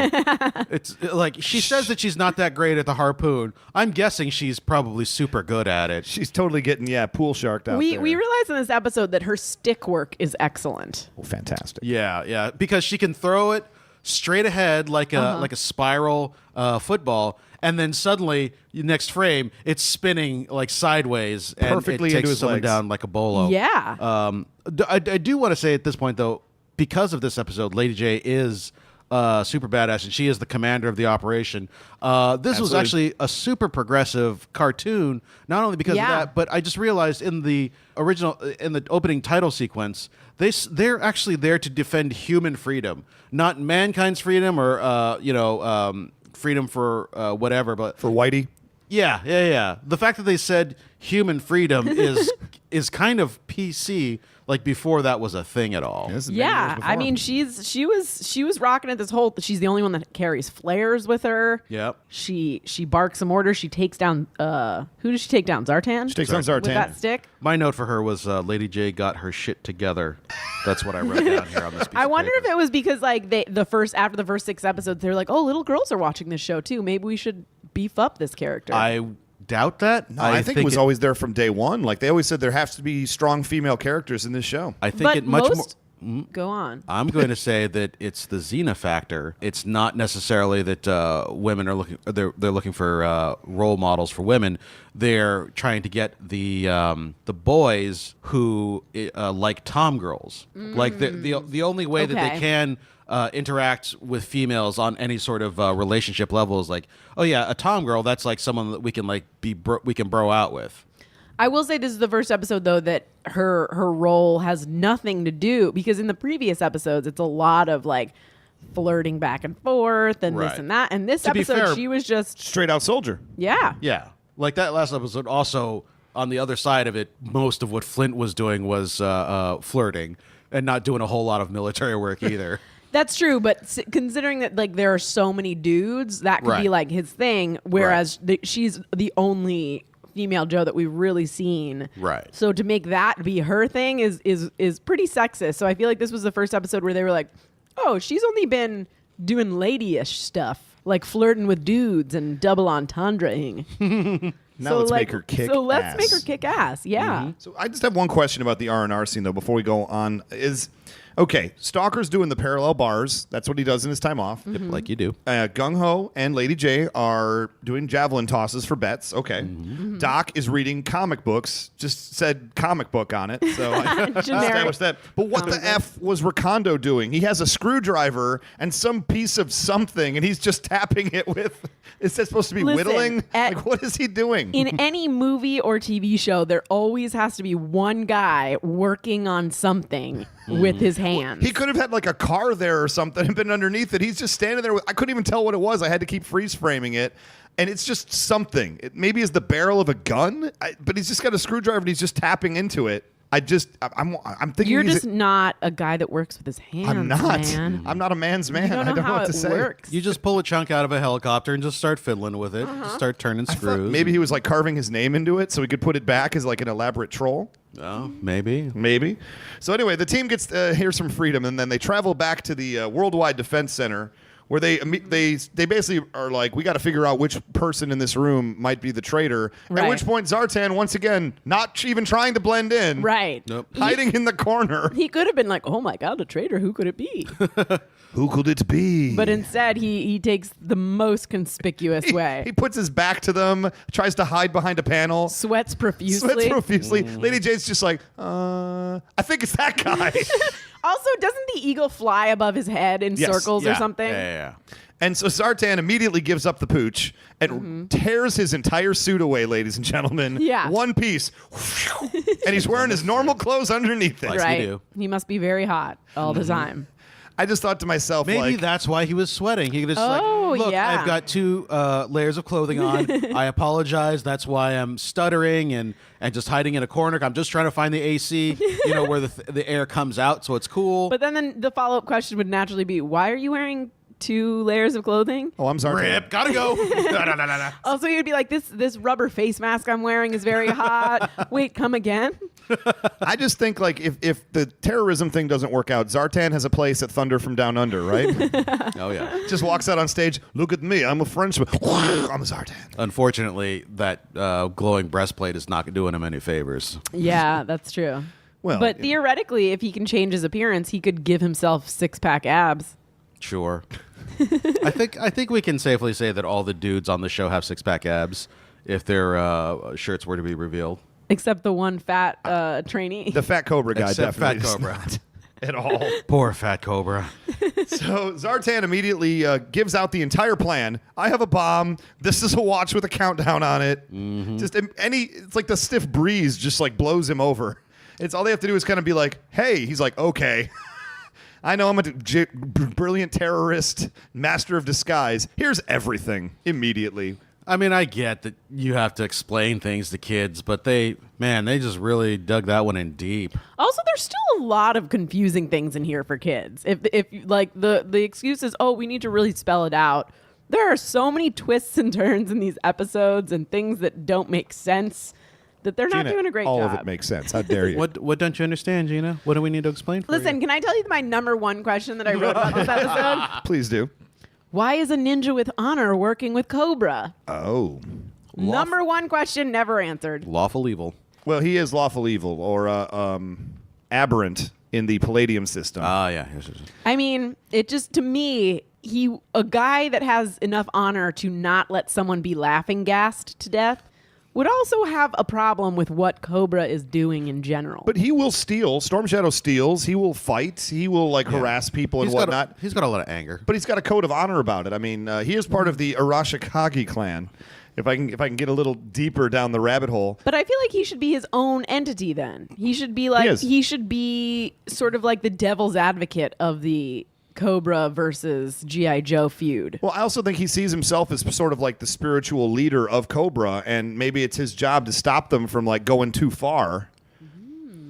Speaker 3: It's like she says that she's not that great at the harpoon. I'm guessing she's probably super good at it.
Speaker 2: She's totally getting pool sharked out
Speaker 4: we
Speaker 2: there.
Speaker 4: realized in this episode that her stick work is excellent.
Speaker 2: Oh, fantastic.
Speaker 3: Yeah, because she can throw it straight ahead like a spiral football, and then suddenly next frame it's spinning like sideways and
Speaker 2: Perfectly
Speaker 3: it takes
Speaker 2: into his
Speaker 3: someone
Speaker 2: legs.
Speaker 3: down like a bolo.
Speaker 4: Yeah.
Speaker 3: I do want to say at this point though, because of this episode, Lady J is super badass, and she is the commander of the operation. This was
Speaker 2: Absolutely.
Speaker 3: actually a super progressive cartoon, not only because of
Speaker 4: Yeah.
Speaker 3: that, but I just realized in the opening title sequence, they're actually there to defend human freedom, not mankind's freedom or freedom for whatever, but
Speaker 2: For Whitey.
Speaker 3: yeah. The fact that they said human freedom is kind of PC. Like before that was a thing at all.
Speaker 2: This is many years
Speaker 4: Yeah,
Speaker 2: before.
Speaker 4: I mean she was rocking it this whole. She's the only one that carries flares with her.
Speaker 3: Yep.
Speaker 4: She barks some orders. She takes down. Who does she take down? Zartan.
Speaker 2: She takes down
Speaker 4: with
Speaker 2: Zartan.
Speaker 4: that stick.
Speaker 3: My note for her was Lady J got her shit together. That's what I wrote down here on this piece
Speaker 4: I
Speaker 3: of
Speaker 4: wonder
Speaker 3: paper.
Speaker 4: if it was because like after the first 6 episodes, they're like, oh, little girls are watching this show too. Maybe we should beef up this character.
Speaker 3: I doubt that.
Speaker 2: No, I think it was always there from day one. Like they always said there has to be strong female characters in this show.
Speaker 3: I think
Speaker 4: but
Speaker 3: it much
Speaker 4: most.
Speaker 3: more.
Speaker 4: Go on.
Speaker 3: I'm going to say that it's the Xena factor. It's not necessarily that women are looking. They're looking for role models for women. They're trying to get the boys who like tom girls. Like the only way that they
Speaker 4: Okay.
Speaker 3: can interact with females on any sort of relationship level is like, oh yeah, a tom girl. That's like someone that we can like we can bro out with.
Speaker 4: I will say this is the first episode though that her role has nothing to do, because in the previous episodes it's a lot of like flirting back and forth and
Speaker 3: Right.
Speaker 4: this and that. And this
Speaker 3: To be
Speaker 4: episode
Speaker 3: fair-
Speaker 4: she was just
Speaker 2: Straight out soldier.
Speaker 4: yeah.
Speaker 3: Yeah, like that last episode. Also, on the other side of it, most of what Flint was doing was flirting and not doing a whole lot of military work either.
Speaker 4: That's true, but considering that like there are so many dudes, that could be
Speaker 3: Right.
Speaker 4: like his thing. Whereas she's the only female Joe that we've really seen.
Speaker 3: Right.
Speaker 4: So to make that be her thing is pretty sexist. So I feel like this was the first episode where they were like, oh, she's only been doing ladyish stuff, like flirting with dudes and double entendreing.
Speaker 2: Now let's make her kick
Speaker 4: So let's
Speaker 2: ass.
Speaker 4: make her kick ass. Yeah.
Speaker 2: So I just have one question about the R&R scene, though, before we go on. Okay, Stalker's doing the parallel bars. That's what he does in his time off.
Speaker 4: Mm-hmm.
Speaker 3: Like you do.
Speaker 2: Gung Ho and Lady J are doing javelin tosses for bets. Okay.
Speaker 4: Mm-hmm.
Speaker 2: Doc is reading comic books. Just said comic book on it. So I
Speaker 4: Generic.
Speaker 2: established that. But what the F was Recondo doing? He has a screwdriver and some piece of something, and he's just tapping it with. Is that supposed to be
Speaker 4: Listen,
Speaker 2: whittling?
Speaker 4: at-
Speaker 2: Like, what is he doing?
Speaker 4: In any movie or TV show, there always has to be one guy working on something with his hands.
Speaker 2: He could have had like a car there or something and been underneath it. He's just standing there. I couldn't even tell what it was. I had to keep freeze framing it. And it's just something. It maybe is the barrel of a gun, but he's just got a screwdriver and he's just tapping into it. I'm thinking
Speaker 4: You're
Speaker 2: he's
Speaker 4: just not a guy that works with his hands.
Speaker 2: I'm not.
Speaker 4: Man.
Speaker 2: I'm not a man's man.
Speaker 4: You don't know
Speaker 2: I don't
Speaker 4: how
Speaker 2: know what
Speaker 4: it
Speaker 2: to say.
Speaker 4: works.
Speaker 3: You just pull a chunk out of a helicopter and just start fiddling with it. Just start turning
Speaker 2: I thought
Speaker 3: screws.
Speaker 2: maybe he was like carving his name into it so he could put it back as like an elaborate troll.
Speaker 3: Oh, maybe.
Speaker 2: Maybe. So anyway, the team gets here's some freedom, and then they travel back to the Worldwide Defense Center, where they basically are like, we got to figure out which person in this room might be the traitor.
Speaker 4: Right.
Speaker 2: At which point Zartan, once again, not even trying to blend in,
Speaker 4: Right.
Speaker 3: Nope.
Speaker 2: hiding in the corner.
Speaker 4: He could have been like, oh my God, a traitor. Who could it be?
Speaker 2: Who could it be?
Speaker 4: But instead, he takes the most conspicuous way.
Speaker 2: He puts his back to them, tries to hide behind a panel.
Speaker 4: Sweats profusely.
Speaker 2: Sweats profusely. Lady Jade's just like, I think it's that guy.
Speaker 4: Also, doesn't the eagle fly above his head in
Speaker 2: Yes.
Speaker 4: circles or something?
Speaker 3: Yeah.
Speaker 2: And so Zartan immediately gives up the pooch and tears his entire suit away, ladies and gentlemen.
Speaker 4: Yeah.
Speaker 2: One piece. And he's wearing his normal clothes underneath it.
Speaker 3: Like-
Speaker 4: Right.
Speaker 3: do.
Speaker 4: He must be very hot all the time.
Speaker 2: I just thought to myself,
Speaker 3: Maybe
Speaker 2: like,
Speaker 3: that's why he was sweating. He just
Speaker 4: Oh,
Speaker 3: like, look,
Speaker 4: yeah.
Speaker 3: I've got 2 layers of clothing on. I apologize. That's why I'm stuttering and just hiding in a corner. I'm just trying to find the AC, where the air comes out, so it's cool.
Speaker 4: But then the follow-up question would naturally be, why are you wearing 2 layers of clothing?
Speaker 2: oh, I'm Zartan.
Speaker 3: Rip, gotta go. No.
Speaker 4: Also, you'd be like, this rubber face mask I'm wearing is very hot. Wait, come again?
Speaker 2: I just think, like, if the terrorism thing doesn't work out, Zartan has a place at Thunder from Down Under, right?
Speaker 3: Oh yeah.
Speaker 2: Just walks out on stage, look at me, I'm a Frenchman. I'm a Zartan.
Speaker 3: Unfortunately, that glowing breastplate is not doing him any favors.
Speaker 4: Yeah, that's true.
Speaker 2: Well,
Speaker 4: But theoretically, if he can change his appearance, he could give himself 6-pack abs.
Speaker 3: Sure. I think we can safely say that all the dudes on the show have 6-pack abs if their shirts were to be revealed.
Speaker 4: Except the one fat trainee.
Speaker 2: the Fat Cobra guy
Speaker 3: Except
Speaker 2: definitely
Speaker 3: Fat
Speaker 2: does
Speaker 3: Cobra.
Speaker 2: not at all.
Speaker 3: Poor Fat Cobra.
Speaker 2: So Zartan immediately gives out the entire plan. I have a bomb. This is a watch with a countdown on it. Just it's like the stiff breeze just like blows him over. It's all they have to do is kind of be like, hey. He's like, okay. I know I'm a brilliant terrorist, master of disguise. Here's everything immediately.
Speaker 3: I mean, I get that you have to explain things to kids, but they just really dug that one in deep.
Speaker 4: Also, there's still a lot of confusing things in here for kids. If like the excuse is, oh, we need to really spell it out. There are so many twists and turns in these episodes and things that don't make sense that they're not
Speaker 2: Gina,
Speaker 4: doing a great
Speaker 2: all
Speaker 4: job.
Speaker 2: of it makes sense. How dare you?
Speaker 3: What don't you understand, Gina? What do we need to explain for
Speaker 4: Listen,
Speaker 3: you?
Speaker 4: can I tell you my number one question that I wrote about this episode?
Speaker 2: Please do.
Speaker 4: Why is a ninja with honor working with Cobra?
Speaker 2: Oh.
Speaker 4: Number one question never answered.
Speaker 3: Lawful evil.
Speaker 2: Well, he is lawful evil or aberrant in the Palladium system.
Speaker 3: Ah, yeah. Yes.
Speaker 4: I mean, it just, to me, a guy that has enough honor to not let someone be laughing gassed to death would also have a problem with what Cobra is doing in general.
Speaker 2: But he will steal. Storm Shadow steals. He will fight. He will harass people and whatnot.
Speaker 3: He's got a lot of anger.
Speaker 2: But he's got a code of honor about it. I mean, he is part of the Arashikage clan. If I can get a little deeper down the rabbit hole.
Speaker 4: But I feel like he should be his own entity then. He should be he should be sort of like the devil's advocate of the Cobra versus G.I. Joe feud.
Speaker 2: Well, I also think he sees himself as sort of like the spiritual leader of Cobra, and maybe it's his job to stop them from like going too far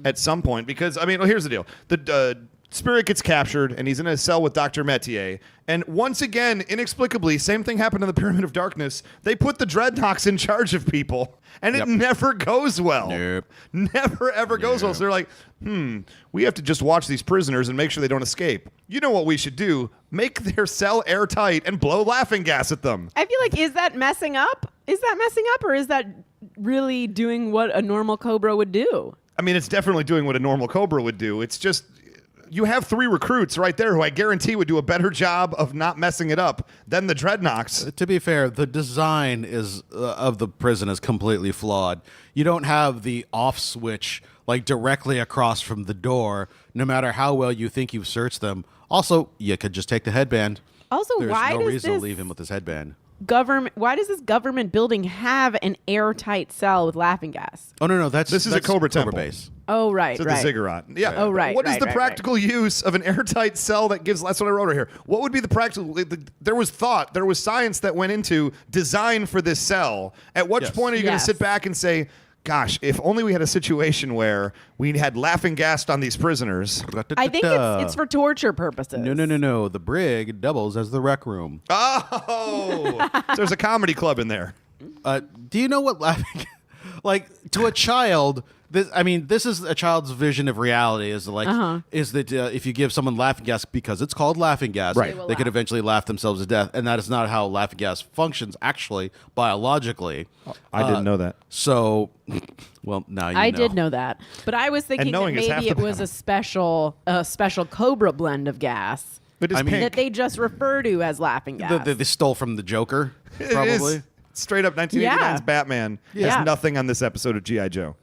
Speaker 2: at some point. Because, I mean, well, here's the deal. The Spirit gets captured, and he's in a cell with Dr. Metier. And once again, inexplicably, same thing happened in the Pyramid of Darkness. They put the Dreadnoks in charge of people, and it never goes well.
Speaker 3: Nope.
Speaker 2: Never, ever goes well. So they're like, we have to just watch these prisoners and make sure they don't escape. You know what we should do? Make their cell airtight and blow laughing gas at them.
Speaker 4: I feel like, is that messing up? Is that messing up, or is that really doing what a normal Cobra would do?
Speaker 2: I mean, it's definitely doing what a normal Cobra would do. It's just... You have 3 recruits right there who I guarantee would do a better job of not messing it up than the Dreadnoks.
Speaker 3: To be fair, the design of the prison is completely flawed. You don't have the off switch like directly across from the door, no matter how well you think you've searched them. Also, you could just take the headband.
Speaker 4: Also,
Speaker 3: There's
Speaker 4: why
Speaker 3: no
Speaker 4: does
Speaker 3: reason
Speaker 4: this
Speaker 3: to leave him with his headband.
Speaker 4: why does this government building have an airtight cell with laughing gas?
Speaker 3: Oh no,
Speaker 2: This is a Cobra temple.
Speaker 3: base.
Speaker 4: Oh, right,
Speaker 2: So
Speaker 4: right.
Speaker 2: the ziggurat. Yeah.
Speaker 4: Oh, right,
Speaker 2: What is
Speaker 4: right,
Speaker 2: the
Speaker 4: right,
Speaker 2: practical use of an airtight cell that gives... That's what I wrote right here. What would be the practical... There was thought, there was science that went into design for this cell. At what
Speaker 3: Yes.
Speaker 2: point are you going to
Speaker 4: Yes.
Speaker 2: sit back and say, gosh, if only we had a situation where we had laughing gassed on these prisoners.
Speaker 4: I think it's for torture purposes.
Speaker 3: No. The brig doubles as the rec room.
Speaker 2: Oh! So there's a comedy club in there.
Speaker 3: Do you know what laughing... like, to a child, This is a child's vision of reality. Is like is that if you give someone laughing gas because it's called laughing gas,
Speaker 2: Right.
Speaker 3: they could eventually laugh themselves to death, and that is not how laughing gas functions actually biologically.
Speaker 2: I didn't know that.
Speaker 3: So, well, now you know.
Speaker 4: I did know that, but I was thinking that
Speaker 2: knowing is half
Speaker 4: maybe
Speaker 2: the
Speaker 4: it was a special Cobra blend of gas
Speaker 2: It is
Speaker 3: I mean-
Speaker 2: pink.
Speaker 4: that they just refer to as laughing gas.
Speaker 3: They stole from the Joker,
Speaker 2: It
Speaker 3: probably.
Speaker 2: is straight up 1989's
Speaker 4: Yeah.
Speaker 2: Batman
Speaker 4: Yeah.
Speaker 2: has nothing on this episode of G.I. Joe.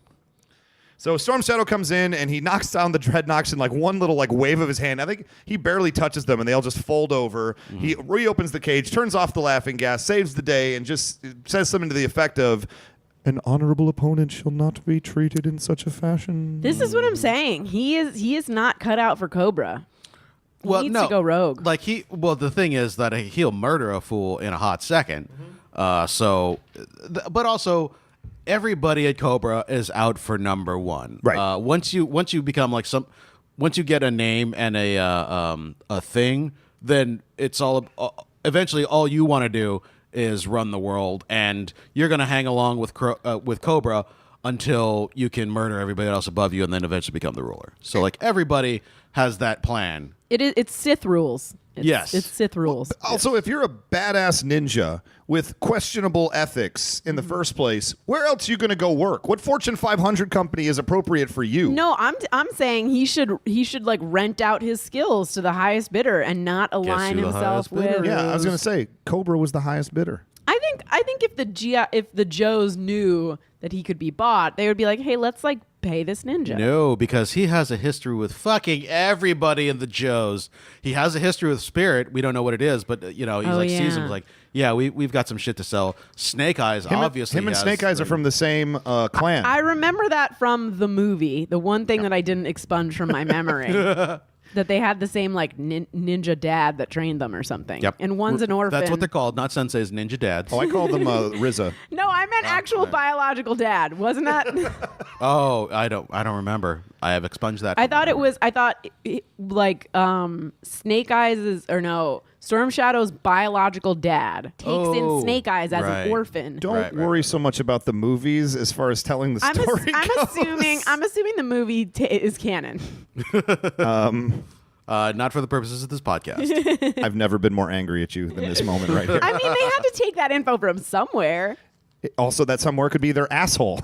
Speaker 2: So Storm Shadow comes in and he knocks down the Dreadnoks in like one little like wave of his hand. I think he barely touches them and they all just fold over. He reopens the cage, turns off the laughing gas, saves the day, and just says something to the effect of, "An honorable opponent shall not be treated in such a fashion."
Speaker 4: This is what I'm saying. He is not cut out for Cobra. He needs to go rogue.
Speaker 3: Like the thing is that he'll murder a fool in a hot second. But also, everybody at Cobra is out for number one.
Speaker 2: Right.
Speaker 3: Once you become like once you get a name and a thing, then it's all eventually all you want to do is run the world, and you're gonna hang along with Cobra until you can murder everybody else above you, and then eventually become the ruler. So like everybody has that plan.
Speaker 4: It's Sith rules.
Speaker 3: Yes.
Speaker 4: It's Sith rules.
Speaker 2: Also, if you're a badass ninja with questionable ethics in the first place, where else are you going to go work? What Fortune 500 company is appropriate for you?
Speaker 4: No, I'm saying he should like rent out his skills to the highest bidder and not align
Speaker 3: who the
Speaker 4: himself
Speaker 3: highest bidder
Speaker 4: with.
Speaker 2: Yeah, I was going to say Cobra was the highest bidder.
Speaker 4: I think if the Joes knew that he could be bought, they would be like, "Hey, let's like pay this ninja."
Speaker 3: No, because he has a history with fucking everybody in the Joes. He has a history with Spirit. We don't know what it is, but he's sees him
Speaker 4: yeah.
Speaker 3: like, yeah, we've got some shit to sell. Snake Eyes, obviously.
Speaker 2: Him and
Speaker 3: has
Speaker 2: Snake Eyes are from the same clan.
Speaker 4: I remember that from the movie. The one thing that I didn't expunge from my memory. That they had the same like ninja dad that trained them or something.
Speaker 3: Yep.
Speaker 4: And one's an orphan.
Speaker 3: That's what they're called, not senseis, ninja dads.
Speaker 2: Oh, I call them RZA.
Speaker 4: No, I meant actual biological dad. Wasn't that?
Speaker 3: Oh, I don't remember. I have expunged that.
Speaker 4: I thought Snake Eyes Storm Shadow's biological dad takes in Snake Eyes as
Speaker 3: right.
Speaker 4: an orphan.
Speaker 2: Don't worry so much about the movies as far as telling the story goes.
Speaker 4: I'm assuming the movie is canon.
Speaker 3: not for the purposes of this podcast.
Speaker 2: I've never been more angry at you than this moment right here.
Speaker 4: I mean, they had to take that info from somewhere.
Speaker 2: Also, that somewhere could be their asshole.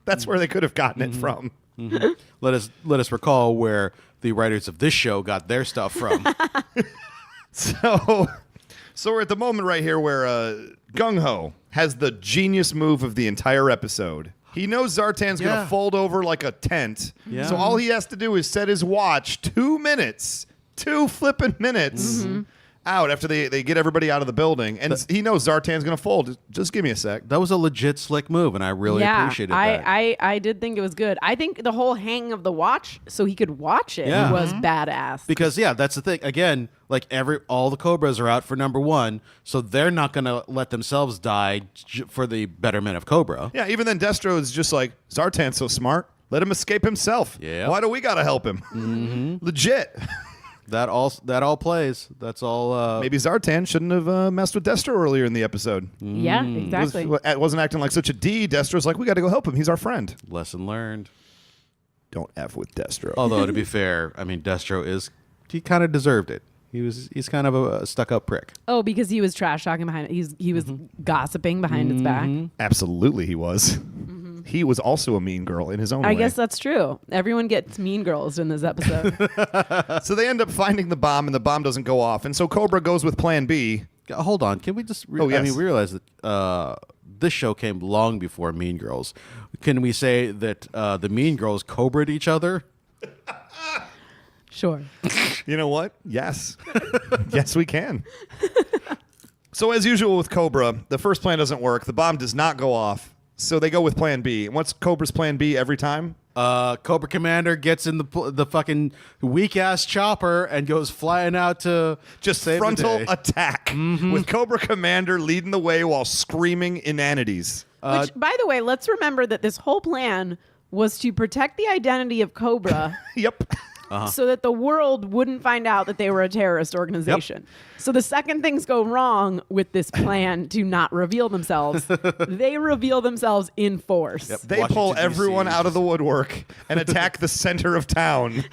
Speaker 2: That's where they could have gotten it from.
Speaker 3: Let us recall where the writers of this show got their stuff from.
Speaker 2: So we're at the moment right here where Gung Ho has the genius move of the entire episode. He knows Zartan's going to fold over like a tent.
Speaker 3: Yeah.
Speaker 2: So all he has to do is set his watch 2 minutes, 2 flipping minutes out after they get everybody out of the building. And he knows Zartan's going to fold. Just give me a sec.
Speaker 3: That was a legit slick move, and I really appreciated that.
Speaker 4: I did think it was good. I think the whole hanging of the watch so he could watch it was badass.
Speaker 3: Because that's the thing. Again, like all the Cobras are out for number one, so they're not going to let themselves die for the betterment of Cobra.
Speaker 2: Yeah, even then Destro is just like, Zartan's so smart. Let him escape himself.
Speaker 3: Yeah.
Speaker 2: Why do we got to help him? Legit.
Speaker 3: That all plays. That's all.
Speaker 2: Maybe Zartan shouldn't have messed with Destro earlier in the episode.
Speaker 4: Yeah, exactly.
Speaker 2: Wasn't acting like such a D. Destro's like, we got to go help him. He's our friend.
Speaker 3: Lesson learned.
Speaker 2: Don't F with Destro.
Speaker 3: Although to be fair, I mean Destro he kind of deserved it. He's kind of a stuck-up prick.
Speaker 4: Oh, because he was trash talking behind it. He was gossiping behind its back.
Speaker 2: Absolutely, he was. He was also a mean girl in his own way.
Speaker 4: I guess that's true. Everyone gets mean girls in this episode.
Speaker 2: So they end up finding the bomb, and the bomb doesn't go off. And so Cobra goes with Plan B.
Speaker 3: Hold on, can we just?
Speaker 2: Oh, yes.
Speaker 3: I mean, we realize that this show came long before Mean Girls. Can we say that the Mean Girls Cobra'd each other?
Speaker 4: Sure.
Speaker 2: You know what? Yes. Yes, we can. So as usual with Cobra, the first plan doesn't work. The bomb does not go off. So they go with Plan B. And what's Cobra's Plan B every time?
Speaker 3: Cobra Commander gets in the fucking weak ass chopper and goes flying out to
Speaker 2: Just
Speaker 3: save
Speaker 2: frontal
Speaker 3: the day.
Speaker 2: attack with Cobra Commander leading the way while screaming inanities.
Speaker 4: Which, by the way, let's remember that this whole plan was to protect the identity of Cobra
Speaker 2: Yep.
Speaker 4: so that the world wouldn't find out that they were a terrorist organization. So the second things go wrong with this plan to not reveal themselves, they reveal themselves in force.
Speaker 2: They pull everyone out of the woodwork and attack the center of town.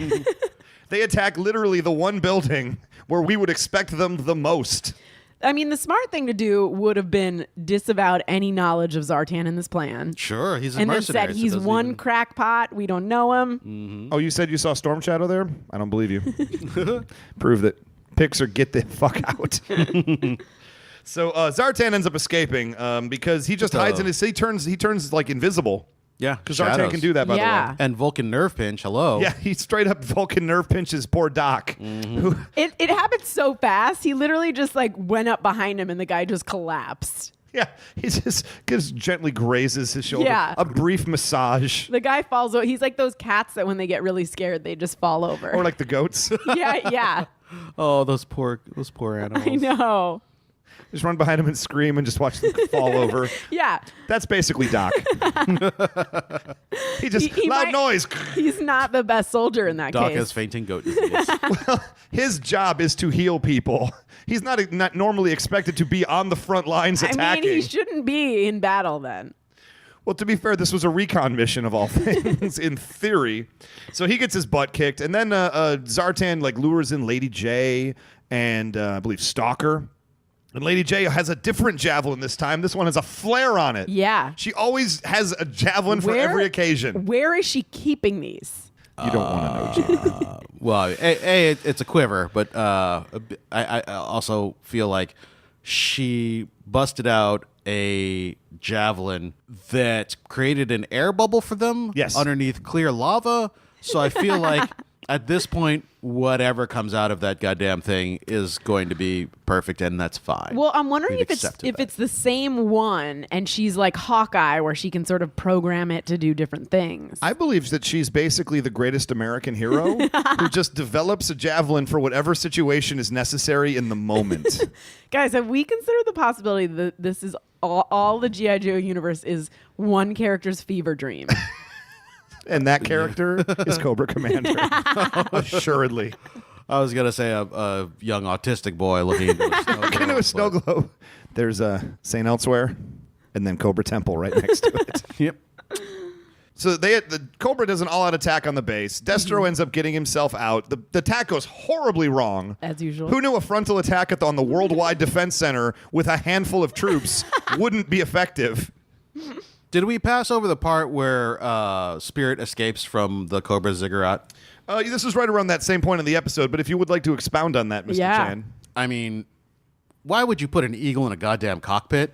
Speaker 2: They attack literally the one building where we would expect them the most.
Speaker 4: I mean, the smart thing to do would have been disavowed any knowledge of Zartan in this plan.
Speaker 3: Sure, he's a
Speaker 4: And then
Speaker 3: mercenary.
Speaker 4: said
Speaker 3: so it
Speaker 4: he's
Speaker 3: doesn't
Speaker 4: one
Speaker 3: even-
Speaker 4: crackpot. We don't know him.
Speaker 2: Oh, you said you saw Storm Shadow there? I don't believe you. Prove that. Pixar, get the fuck out. So Zartan ends up escaping because he just hides in his. He turns like invisible.
Speaker 3: Yeah,
Speaker 2: Because Zartan
Speaker 3: shadows.
Speaker 2: can do that, by the way.
Speaker 3: And Vulcan nerve pinch. Hello.
Speaker 2: Yeah, he straight up Vulcan nerve pinches poor Doc. Who,
Speaker 4: It happened so fast. He literally just like went up behind him and the guy just collapsed.
Speaker 2: yeah, he just gently grazes his shoulder.
Speaker 4: Yeah.
Speaker 2: A brief massage.
Speaker 4: The guy falls over. He's like those cats that when they get really scared, they just fall over.
Speaker 2: Or like the goats.
Speaker 4: yeah.
Speaker 3: Oh, those poor animals.
Speaker 4: I know.
Speaker 2: Just run behind him and scream and just watch them fall over.
Speaker 4: Yeah.
Speaker 2: That's basically Doc. He just,
Speaker 4: He
Speaker 2: loud
Speaker 4: might-
Speaker 2: noise.
Speaker 4: He's not the best soldier in that
Speaker 3: Doc
Speaker 4: case.
Speaker 3: has fainting goat disease.
Speaker 2: His job is to heal people. He's not normally expected to be on the front lines attacking.
Speaker 4: I mean, he shouldn't be in battle then.
Speaker 2: Well, to be fair, this was a recon mission of all things, in theory. So he gets his butt kicked, and then Zartan like lures in Lady J and I believe Stalker. And Lady J has a different javelin this time. This one has a flare on it.
Speaker 4: Yeah.
Speaker 2: She always has a javelin for every occasion.
Speaker 4: Where is she keeping these?
Speaker 2: You don't want to know, Gina.
Speaker 3: Well, it's a quiver, but I also feel like she busted out a javelin that created an air bubble for them
Speaker 2: Yes.
Speaker 3: underneath clear lava. So I feel like at this point, whatever comes out of that goddamn thing is going to be perfect, and that's fine.
Speaker 4: Well, I'm wondering
Speaker 3: We've
Speaker 4: if
Speaker 3: accepted that.
Speaker 4: it's the same one and she's like Hawkeye where she can sort of program it to do different things.
Speaker 2: I believe that she's basically the greatest American hero who just develops a javelin for whatever situation is necessary in the moment.
Speaker 4: Guys, have we considered the possibility that this is all the G.I. Joe universe is one character's fever dream?
Speaker 2: And that character is Cobra Commander. Assuredly.
Speaker 3: I was going to say a young autistic boy looking into a snow globe.
Speaker 2: Into a snow
Speaker 3: but-
Speaker 2: globe. There's St. Elsewhere and then Cobra Temple right next to it.
Speaker 3: Yep.
Speaker 2: So the Cobra does an all-out attack on the base. Destro ends up getting himself out. The attack goes horribly wrong.
Speaker 4: As usual.
Speaker 2: Who knew a frontal attack on the Worldwide Defense Center with a handful of troops wouldn't be effective?
Speaker 3: Did we pass over the part where Spirit escapes from the Cobra Ziggurat?
Speaker 2: This is right around that same point in the episode, but if you would like to expound on that, Mr.
Speaker 4: Yeah.
Speaker 2: Chan.
Speaker 3: I mean, why would you put an eagle in a goddamn cockpit?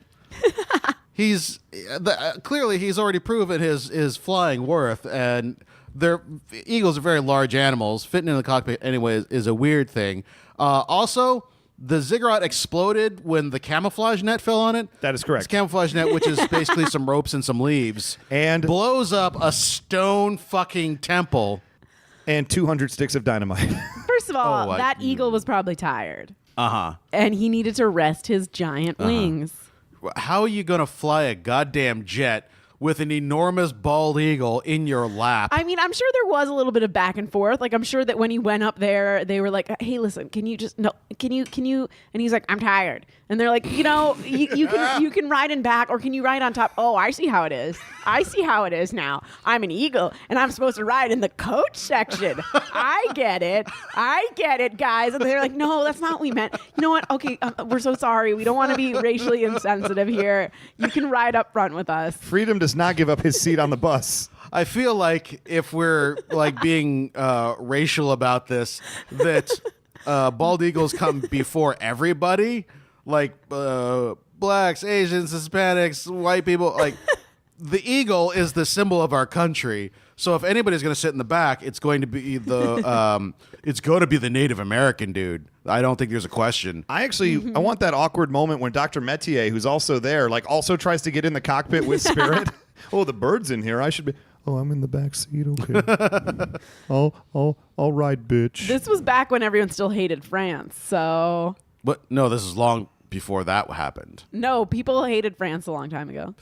Speaker 3: Clearly he's already proven his flying worth, and eagles are very large animals. Fitting in the cockpit anyway is a weird thing. Also, the ziggurat exploded when the camouflage net fell on it.
Speaker 2: That is correct.
Speaker 3: It's camouflage net, which is basically some ropes and some leaves,
Speaker 2: And-
Speaker 3: blows up a stone fucking temple.
Speaker 2: And 200 sticks of dynamite.
Speaker 4: First of all,
Speaker 3: Oh,
Speaker 4: that eagle was probably tired.
Speaker 3: Uh-huh.
Speaker 4: And he needed to rest his giant wings.
Speaker 3: How are you going to fly a goddamn jet with an enormous bald eagle in your lap?
Speaker 4: I mean, I'm sure there was a little bit of back and forth. Like, I'm sure that when he went up there, they were like, "Hey, listen, can you?" And he's like, "I'm tired." And they're like, "You know, you can ride in back, or can you ride on top?" Oh, I see how it is. I see how it is now. I'm an eagle, and I'm supposed to ride in the coach section. I get it, guys. And they're like, "No, that's not what we meant. You know what? Okay, we're so sorry. We don't want to be racially insensitive here. You can ride up front with us."
Speaker 2: Freedom does not give up his seat on the bus.
Speaker 3: I feel like if we're like being racial about this, that bald eagles come before everybody, like blacks, Asians, Hispanics, white people. Like the eagle is the symbol of our country. So if anybody's going to sit in the back, it's going to be the Native American dude. I don't think there's a question.
Speaker 2: I want that awkward moment when Dr. Metier, who's also there, like also tries to get in the cockpit with Spirit. Oh, the bird's in here. I should be. Oh, I'm in the back seat. Okay. I'll ride, bitch.
Speaker 4: This was back when everyone still hated France. So
Speaker 3: But no, this is long before that happened.
Speaker 4: No, people hated France a long time ago.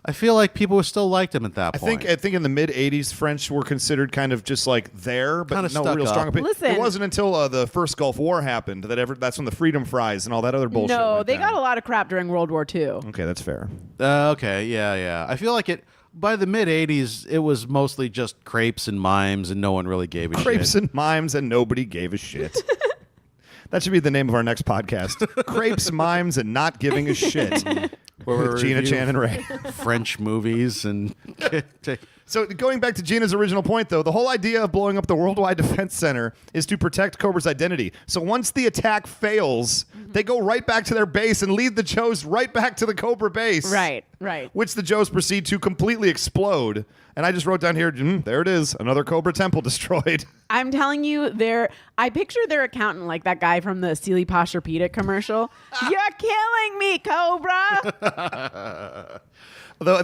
Speaker 3: I feel like people still liked him at that point.
Speaker 2: I think in the mid '80s, French were considered kind of just like there, but
Speaker 3: Kinda
Speaker 2: no
Speaker 3: stuck
Speaker 2: real
Speaker 3: up.
Speaker 2: strong opinion.
Speaker 4: Listen.
Speaker 2: It wasn't until the first Gulf War happened that's when the freedom fries and all that other bullshit.
Speaker 4: No,
Speaker 2: went
Speaker 4: they
Speaker 2: down.
Speaker 4: got a lot of crap during World War II.
Speaker 2: Okay, that's fair.
Speaker 3: Okay, yeah. I feel like by the mid '80s, it was mostly just crepes and mimes, and no one really gave a
Speaker 2: Crepes
Speaker 3: shit.
Speaker 2: and mimes, and nobody gave a shit. That should be the name of our next podcast. Crepes, mimes, and not giving a shit.
Speaker 3: Where we
Speaker 2: With Gina,
Speaker 3: review
Speaker 2: Chan, and Ray.
Speaker 3: French movies and
Speaker 2: So going back to Gina's original point, though, the whole idea of blowing up the Worldwide Defense Center is to protect Cobra's identity. So once the attack fails, they go right back to their base and lead the Joes right back to the Cobra base.
Speaker 4: Right.
Speaker 2: Which the Joes proceed to completely explode. And I just wrote down here, there it is, another Cobra temple destroyed.
Speaker 4: I'm telling you, I picture their accountant like that guy from the Sealy Posturepedic commercial. You're killing me, Cobra.
Speaker 2: Although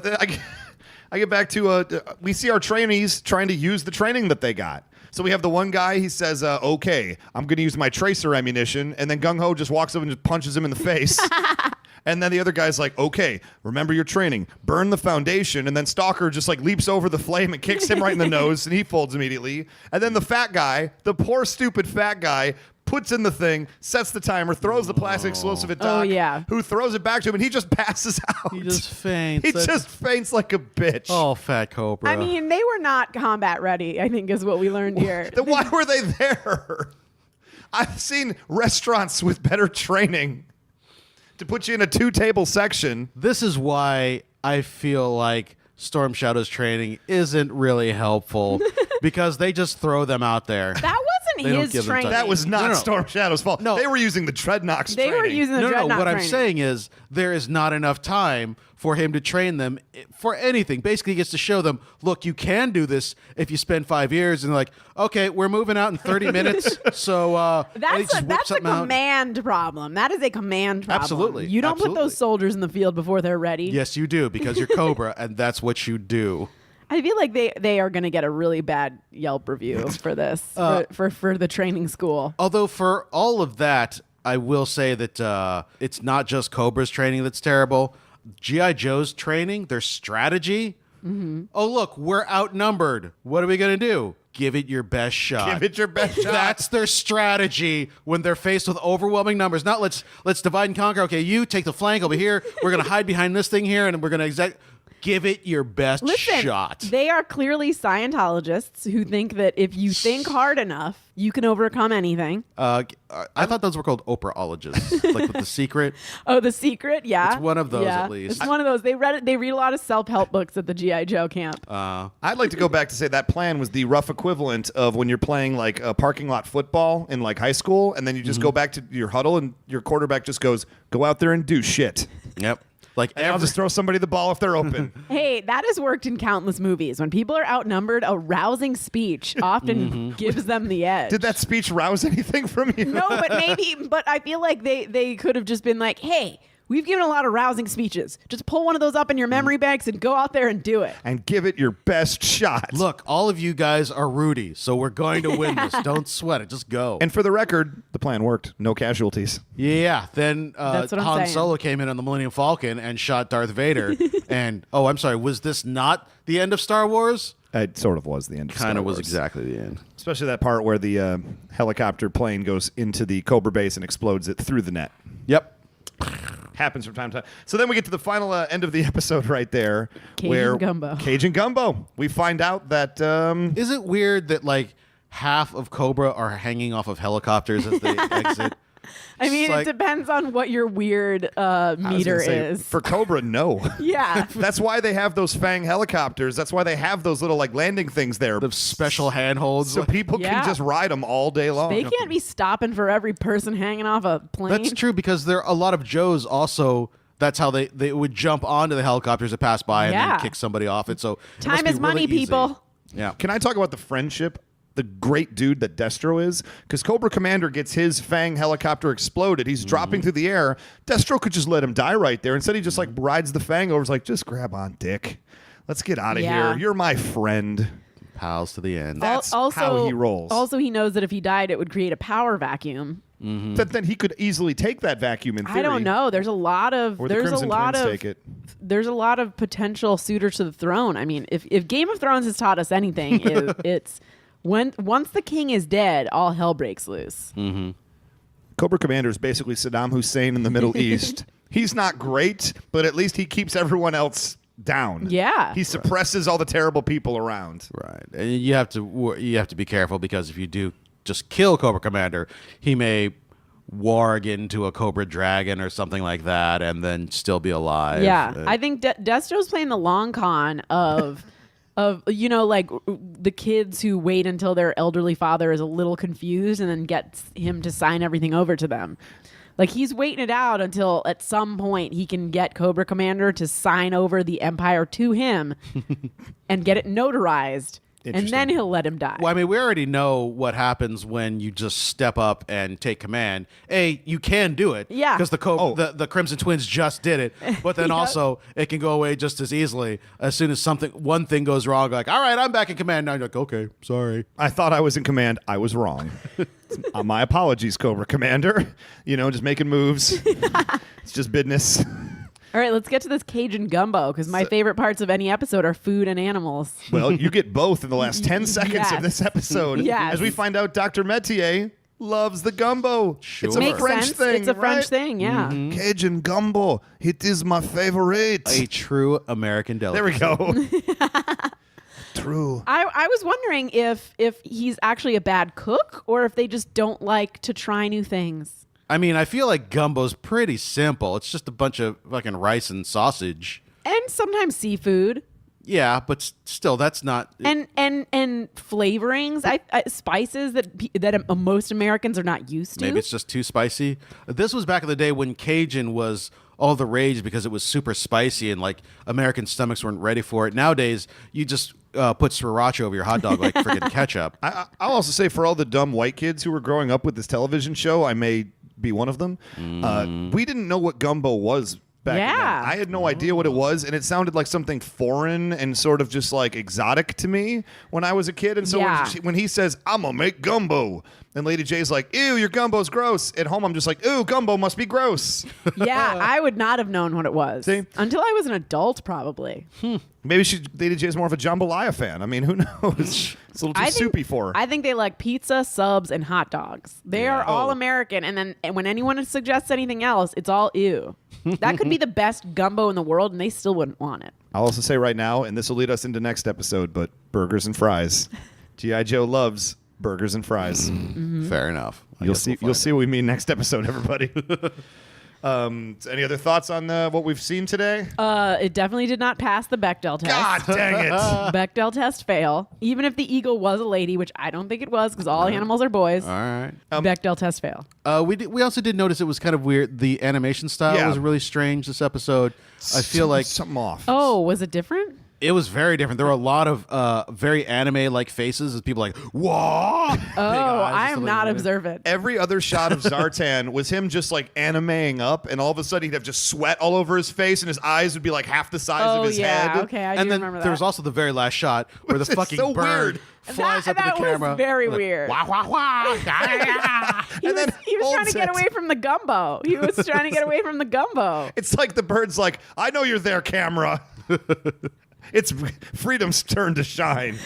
Speaker 2: I get back to we see our trainees trying to use the training that they got. So we have the one guy, he says, okay, I'm going to use my tracer ammunition. And then Gung Ho just walks up and just punches him in the face. And then the other guy's like, okay, remember your training. Burn the foundation. And then Stalker just like leaps over the flame and kicks him right in the nose. And he folds immediately. And then the fat guy, the poor stupid fat guy, puts in the thing, sets the timer, throws the plastic explosive at Doc, who throws it back to him, and he just passes out.
Speaker 3: he just faints.
Speaker 2: He just faints like a bitch.
Speaker 3: Oh, fat Cobra.
Speaker 4: I mean, they were not combat ready, I think is what we learned here.
Speaker 2: Then why were they there? I've seen restaurants with better training to put you in a 2-table section.
Speaker 3: This is why I feel like Storm Shadow's training isn't really helpful because they just throw them out there.
Speaker 4: That wasn't
Speaker 3: They don't
Speaker 4: his
Speaker 3: give them
Speaker 4: training.
Speaker 3: time.
Speaker 2: That was not
Speaker 3: No.
Speaker 2: Storm Shadow's fault.
Speaker 3: No.
Speaker 2: They were using the Dreadnoks
Speaker 4: They
Speaker 2: training.
Speaker 4: were using the
Speaker 3: No,
Speaker 4: Dreadnought
Speaker 3: what I'm
Speaker 4: training.
Speaker 3: saying is there is not enough time for him to train them for anything. Basically, he gets to show them, look, you can do this if you spend 5 years. And they're like, okay, we're moving out in 30 minutes. So
Speaker 4: That's a command problem. That is a command problem.
Speaker 3: Absolutely.
Speaker 4: You don't put
Speaker 3: Absolutely.
Speaker 4: those soldiers in the field before they're ready.
Speaker 3: Yes, you do, because you're Cobra, and that's what you do.
Speaker 4: I feel like they are going to get a really bad Yelp review for this, for the training school.
Speaker 3: Although for all of that, I will say that it's not just Cobra's training that's terrible. G.I. Joe's training, their strategy. Mm-hmm. Oh, look, we're outnumbered. What are we going to do? Give it your best shot.
Speaker 2: Give it your best shot.
Speaker 3: That's their strategy when they're faced with overwhelming numbers. Not let's divide and conquer. Okay, you take the flank over here. We're going to hide behind this thing here, and we're going to give it your best shot.
Speaker 4: They are clearly Scientologists who think that if you think hard enough, you can overcome anything.
Speaker 3: I thought those were called Oprahologists, like with The Secret.
Speaker 4: Oh, The Secret? Yeah.
Speaker 3: It's one of those,
Speaker 4: yeah.
Speaker 3: at least.
Speaker 4: It's one of those. They read a lot of self-help books at the G.I. Joe camp.
Speaker 2: I'd like to go back to say that plan was the rough equivalent of when you're playing like a parking lot football in like high school, and then you just go back to your huddle, and your quarterback just goes, "Go out there and do shit."
Speaker 3: Yep. Like
Speaker 2: And I'll just throw somebody the ball if they're open.
Speaker 4: Hey, that has worked in countless movies. When people are outnumbered, a rousing speech often gives them the edge.
Speaker 2: Did that speech rouse anything from you?
Speaker 4: No, but I feel like they could have just been like, hey, we've given a lot of rousing speeches. Just pull one of those up in your memory banks and go out there and do it.
Speaker 2: And give it your best shot.
Speaker 3: Look, all of you guys are Rudy, so we're going to win this. Don't sweat it. Just go.
Speaker 2: And for the record, the plan worked. No casualties.
Speaker 3: Yeah, then
Speaker 4: That's what I'm
Speaker 3: Han
Speaker 4: saying.
Speaker 3: Solo came in on the Millennium Falcon and shot Darth Vader. And, oh, I'm sorry, was this not the end of Star Wars?
Speaker 2: It sort of was the end of Star
Speaker 3: Kind of was
Speaker 2: Wars.
Speaker 3: exactly the end.
Speaker 2: Especially that part where the helicopter plane goes into the Cobra base and explodes it through the net.
Speaker 3: Yep.
Speaker 2: Happens from time to time. So then we get to the final end of the episode right there.
Speaker 4: Cajun Gumbo.
Speaker 2: Cajun Gumbo. We find out that...
Speaker 3: Is it weird that, like, half of Cobra are hanging off of helicopters as they exit?
Speaker 4: I mean,
Speaker 3: It's like-
Speaker 4: it depends on what your weird
Speaker 2: I was gonna
Speaker 4: meter
Speaker 2: say,
Speaker 4: is.
Speaker 2: For Cobra, no.
Speaker 4: Yeah.
Speaker 2: That's why they have those Fang helicopters. That's why they have those little like landing things there.
Speaker 3: The special handholds.
Speaker 2: So people
Speaker 4: Yeah.
Speaker 2: can just ride them all day long.
Speaker 4: They can't be stopping for every person hanging off a plane.
Speaker 3: That's true, because there are a lot of Joes also. That's how they would jump onto the helicopters that pass by and
Speaker 4: Yeah.
Speaker 3: then kick somebody off it. So it must
Speaker 4: Time
Speaker 3: be
Speaker 4: is money,
Speaker 3: really easy.
Speaker 4: people.
Speaker 3: Yeah.
Speaker 2: Can I talk about the friendship? The great dude that Destro is? Because Cobra Commander gets his Fang helicopter exploded. He's dropping through the air. Destro could just let him die right there. Instead, he just like rides the Fang over. He's like, just grab on, Dick. Let's get out of
Speaker 4: Yeah.
Speaker 2: here. You're my friend.
Speaker 3: Pals to the end.
Speaker 2: That's how he rolls.
Speaker 4: Also, he knows that if he died, it would create a power vacuum,
Speaker 2: then he could easily take that vacuum in theory.
Speaker 4: I don't know. There's a lot of
Speaker 2: Or the
Speaker 4: there's a
Speaker 2: Crimson
Speaker 4: lot
Speaker 2: Twins
Speaker 4: of
Speaker 2: take it.
Speaker 4: there's a lot of potential suitors to the throne. I mean, if Game of Thrones has taught us anything, it's once the king is dead, all hell breaks loose.
Speaker 2: Cobra Commander is basically Saddam Hussein in the Middle East. He's not great, but at least he keeps everyone else down.
Speaker 4: Yeah.
Speaker 2: He suppresses all the terrible people around.
Speaker 3: Right, and you have to be careful because if you do just kill Cobra Commander, he may warg into a Cobra Dragon or something like that, and then still be alive.
Speaker 4: Yeah, I think Destro's playing the long con of like the kids who wait until their elderly father is a little confused and then gets him to sign everything over to them. Like he's waiting it out until at some point he can get Cobra Commander to sign over the Empire to him and get it notarized. And then he'll let him die.
Speaker 3: Well, I mean, we already know what happens when you just step up and take command. You can do it.
Speaker 4: Yeah.
Speaker 3: Because the Crimson Twins just did it. But then also, it can go away just as easily as soon as one thing goes wrong. Like, all right, I'm back in command. Now you're like, okay, sorry.
Speaker 2: I thought I was in command. I was wrong. My apologies, Cobra Commander. Just making moves. It's just business.
Speaker 4: All right, let's get to this Cajun gumbo because my favorite parts of any episode are food and animals.
Speaker 2: Well, you get both in the last 10 seconds
Speaker 4: Yes.
Speaker 2: of this episode.
Speaker 4: Yes.
Speaker 2: As we find out Dr. Metier loves the gumbo.
Speaker 3: Sure.
Speaker 2: It's a
Speaker 4: Makes
Speaker 2: French
Speaker 4: sense.
Speaker 2: thing.
Speaker 4: It's a French
Speaker 2: right?
Speaker 4: thing, yeah.
Speaker 2: Cajun gumbo. It is my favorite.
Speaker 3: A true American delicacy.
Speaker 2: There we go. True.
Speaker 4: I was wondering if he's actually a bad cook or if they just don't like to try new things.
Speaker 3: I mean, I feel like gumbo's pretty simple. It's just a bunch of fucking rice and sausage.
Speaker 4: And sometimes seafood.
Speaker 3: Yeah, but still, that's not.
Speaker 4: And flavorings, spices that most Americans are not used to.
Speaker 3: Maybe it's just too spicy. This was back in the day when Cajun was all the rage because it was super spicy and like American stomachs weren't ready for it. Nowadays, you just put sriracha over your hot dog like freaking ketchup.
Speaker 2: I'll also say for all the dumb white kids who were growing up with this television show, I may be one of them. We didn't know what gumbo was back then. I had no idea what it was, and it sounded like something foreign and sort of just like exotic to me when I was a kid. And so when he says, "I'm gonna make gumbo," and Lady J's like, "Ew, your gumbo's gross." At home, I'm just like, "Ew, gumbo must be gross."
Speaker 4: Yeah, I would not have known what it was
Speaker 2: See?
Speaker 4: until I was an adult, probably.
Speaker 2: Maybe Lady J's more of a jambalaya fan. I mean, who knows? It's a little too soupy for her.
Speaker 4: I think they like pizza, subs, and hot dogs. They are all American, and when anyone suggests anything else, it's all ew. That could be the best gumbo in the world, and they still wouldn't want it.
Speaker 2: I'll also say right now, and this will lead us into next episode, but burgers and fries. G.I. Joe loves burgers and fries.
Speaker 3: Fair enough.
Speaker 2: You'll see what we mean next episode, everybody. Any other thoughts on what we've seen today?
Speaker 4: It definitely did not pass the Bechdel test.
Speaker 2: God dang it.
Speaker 4: Bechdel test fail. Even if the eagle was a lady, which I don't think it was because all animals are boys.
Speaker 3: All right.
Speaker 4: Bechdel test fail.
Speaker 3: We also did notice it was kind of weird. The animation style was really strange this episode. I feel like
Speaker 2: something off.
Speaker 4: Oh, was it different?
Speaker 3: it was very different. There were a lot of very anime-like faces as people like, whoa!
Speaker 4: Oh, I am not observant.
Speaker 2: Every other shot of Zartan was him just like animeing up, and all of a sudden he'd have just sweat all over his face, and his eyes would be like half the size of his head.
Speaker 4: Okay, I
Speaker 3: and
Speaker 4: do
Speaker 3: then
Speaker 4: remember that.
Speaker 3: there was also the very last shot where the
Speaker 2: Which is
Speaker 3: fucking
Speaker 2: so
Speaker 3: bird
Speaker 2: weird.
Speaker 3: flies up in
Speaker 4: that
Speaker 3: the camera.
Speaker 4: was very
Speaker 3: Like,
Speaker 4: weird.
Speaker 3: Wah, wah, wah.
Speaker 4: He was trying to get away from the gumbo. He was trying to get away from the gumbo.
Speaker 2: It's like the bird's like, I know you're there, camera. It's freedom's turn to shine.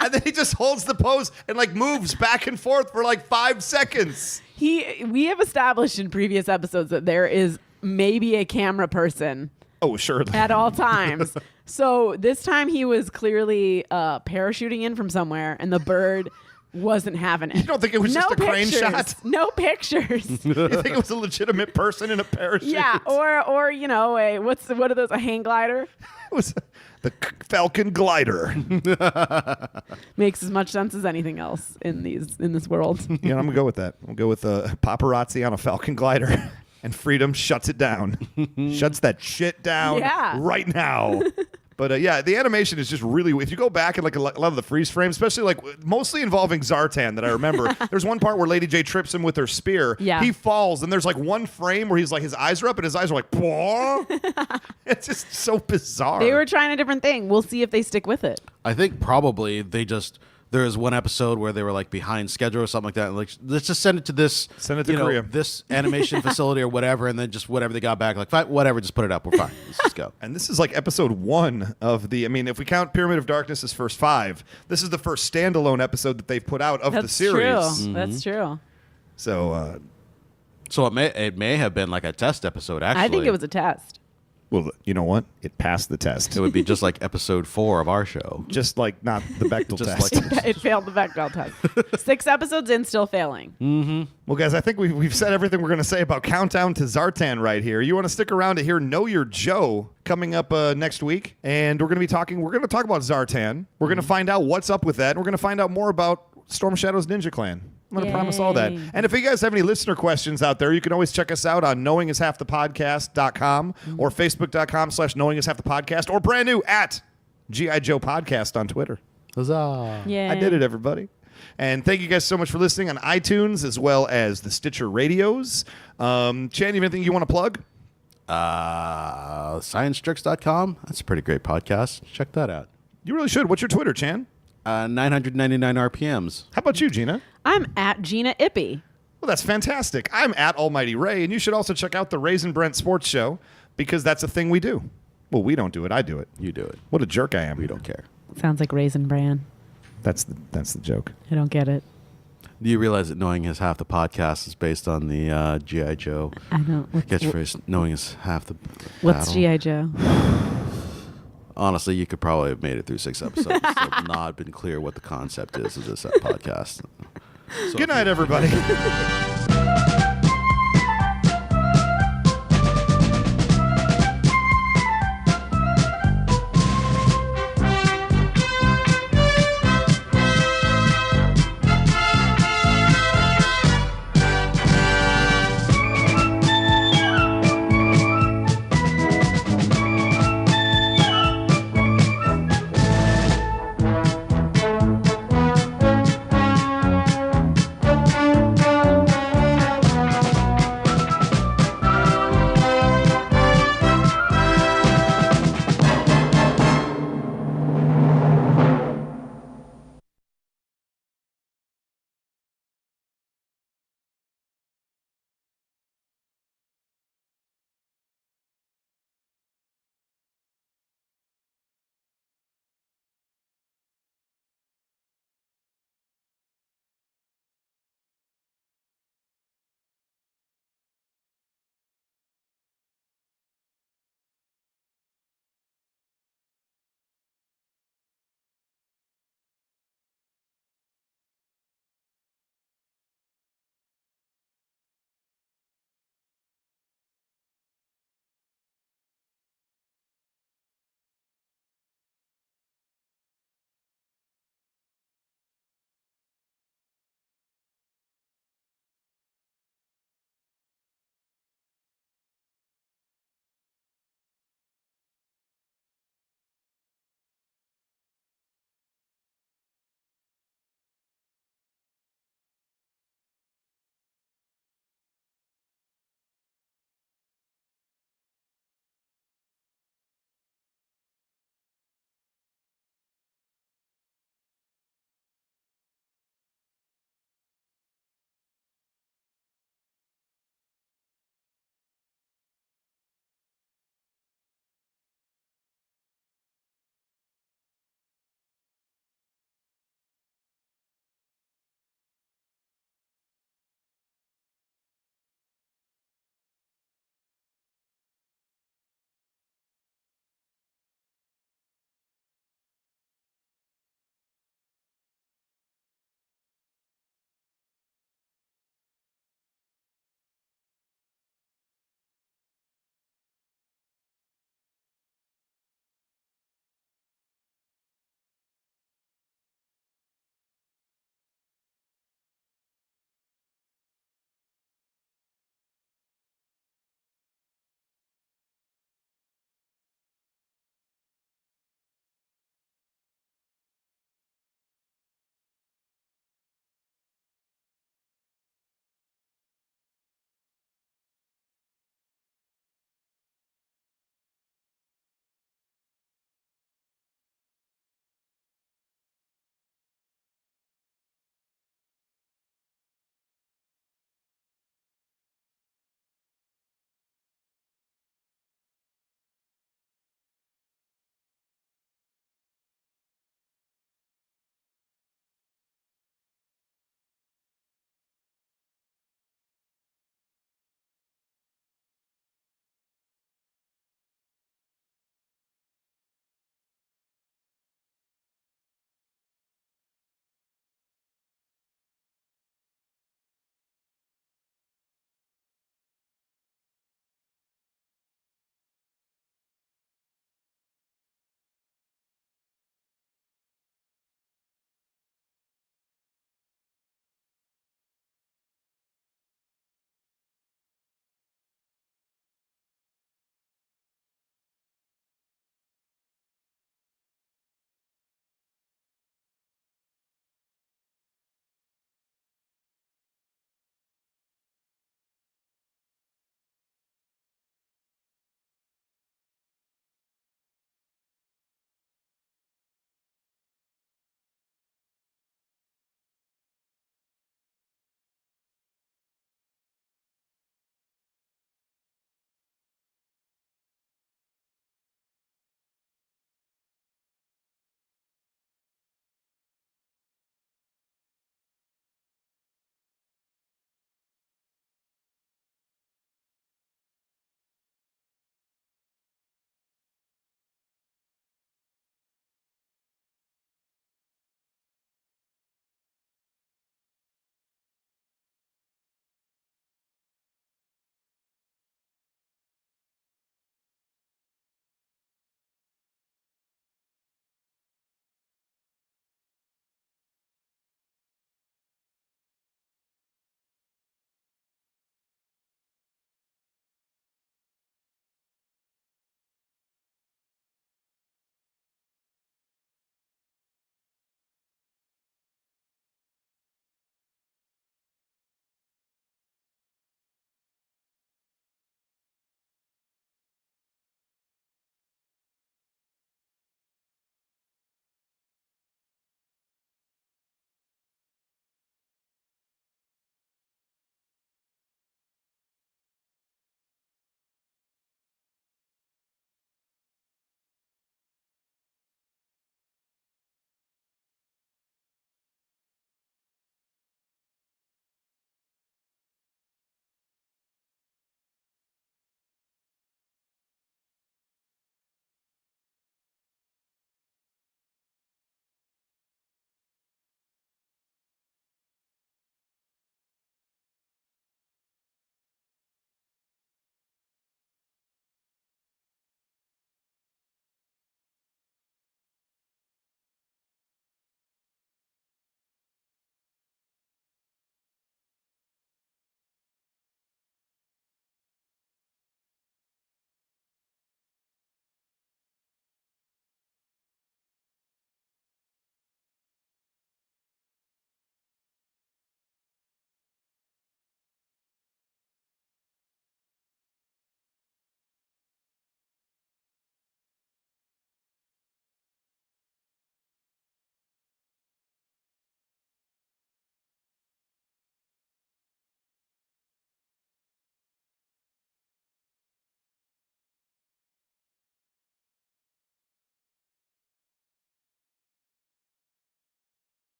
Speaker 2: And then he just holds the pose and like moves back and forth for like 5 seconds.
Speaker 4: We have established in previous episodes that there is maybe a camera person
Speaker 2: Oh, sure.
Speaker 4: at all times. So this time he was clearly parachuting in from somewhere, and the bird wasn't having it.
Speaker 2: You don't think it was just a crane shot?
Speaker 4: No pictures.
Speaker 2: You think it was a legitimate person in a parachute?
Speaker 4: Yeah, or you know, what are those? A hang glider
Speaker 2: It was the Falcon glider.
Speaker 4: makes as much sense as anything else in this world.
Speaker 2: Yeah, I'm gonna go with that. I'll go with paparazzi on a Falcon glider, and freedom shuts it down. Shuts that shit down right now. But yeah, the animation is just really. If you go back and like a lot of the freeze frames, especially like mostly involving Zartan that I remember, there's one part where Lady J trips him with her spear.
Speaker 4: Yeah.
Speaker 2: He falls, and there's like one frame where he's like his eyes are up, and his eyes are like, "Bwah." It's just so bizarre.
Speaker 4: They were trying a different thing. We'll see if they stick with it.
Speaker 3: I think probably they just there was one episode where they were like behind schedule or something like that. And like, let's just send it to this,
Speaker 2: Send it to
Speaker 3: you know,
Speaker 2: Korea.
Speaker 3: this animation facility or whatever, and then just whatever they got back, like fine, whatever, just put it up. We're fine. Let's just go.
Speaker 2: And this is like episode 1 of the. I mean, if we count Pyramid of Darkness as first 5, this is the first standalone episode that they've put out of the
Speaker 4: That's
Speaker 2: series.
Speaker 4: true.
Speaker 3: Mm-hmm.
Speaker 4: That's true.
Speaker 2: So,
Speaker 3: So it may have been like a test episode. Actually,
Speaker 4: I think it was a test.
Speaker 2: well, you know what? It passed the test.
Speaker 3: It would be just like episode 4 of our show.
Speaker 2: Just like not the Bechdel
Speaker 3: Just
Speaker 2: test.
Speaker 3: like-
Speaker 4: It failed the Bechdel test. 6 episodes in, still failing.
Speaker 2: Well, guys, I think we've said everything we're going to say about Countdown to Zartan right here. You want to stick around to hear Know Your Joe coming up next week, and we're going to talk about Zartan. We're going to find out what's up with that, and we're going to find out more about Storm Shadow's Ninja Clan. I'm going to promise all that.
Speaker 4: Yay.
Speaker 2: And if you guys have any listener questions out there, you can always check us out on knowingishalfthepodcast.com or facebook.com/knowingishalfthepodcast or brand new at G.I. Joe Podcast on Twitter.
Speaker 3: Huzzah.
Speaker 4: Yeah.
Speaker 2: I did it, everybody. And thank you guys so much for listening on iTunes as well as the Stitcher radios. Chan, you have anything you want to plug?
Speaker 3: ScienceTricks.com. That's a pretty great podcast. Check that out.
Speaker 2: You really should. What's your Twitter, Chan?
Speaker 3: 999 RPMs.
Speaker 2: How about you, Gina?
Speaker 4: I'm at Gina Ippy.
Speaker 2: Well, that's fantastic. I'm at Almighty Ray, and you should also check out the Raisin Brent Sports Show because that's a thing we do. Well, we don't do it. I do it.
Speaker 3: You do it.
Speaker 2: What a jerk I am.
Speaker 3: We don't care.
Speaker 4: Sounds like Raisin Bran.
Speaker 2: That's the joke.
Speaker 4: I don't get it.
Speaker 3: Do you realize that knowing is half the podcast is based on the G.I. Joe
Speaker 4: I don't.
Speaker 3: catchphrase? Knowing is half the
Speaker 4: What's
Speaker 3: battle.
Speaker 4: G.I. Joe?
Speaker 3: Honestly, you could probably have made it through 6 episodes and still not been clear what the concept is of this podcast. So
Speaker 2: Good night, everybody.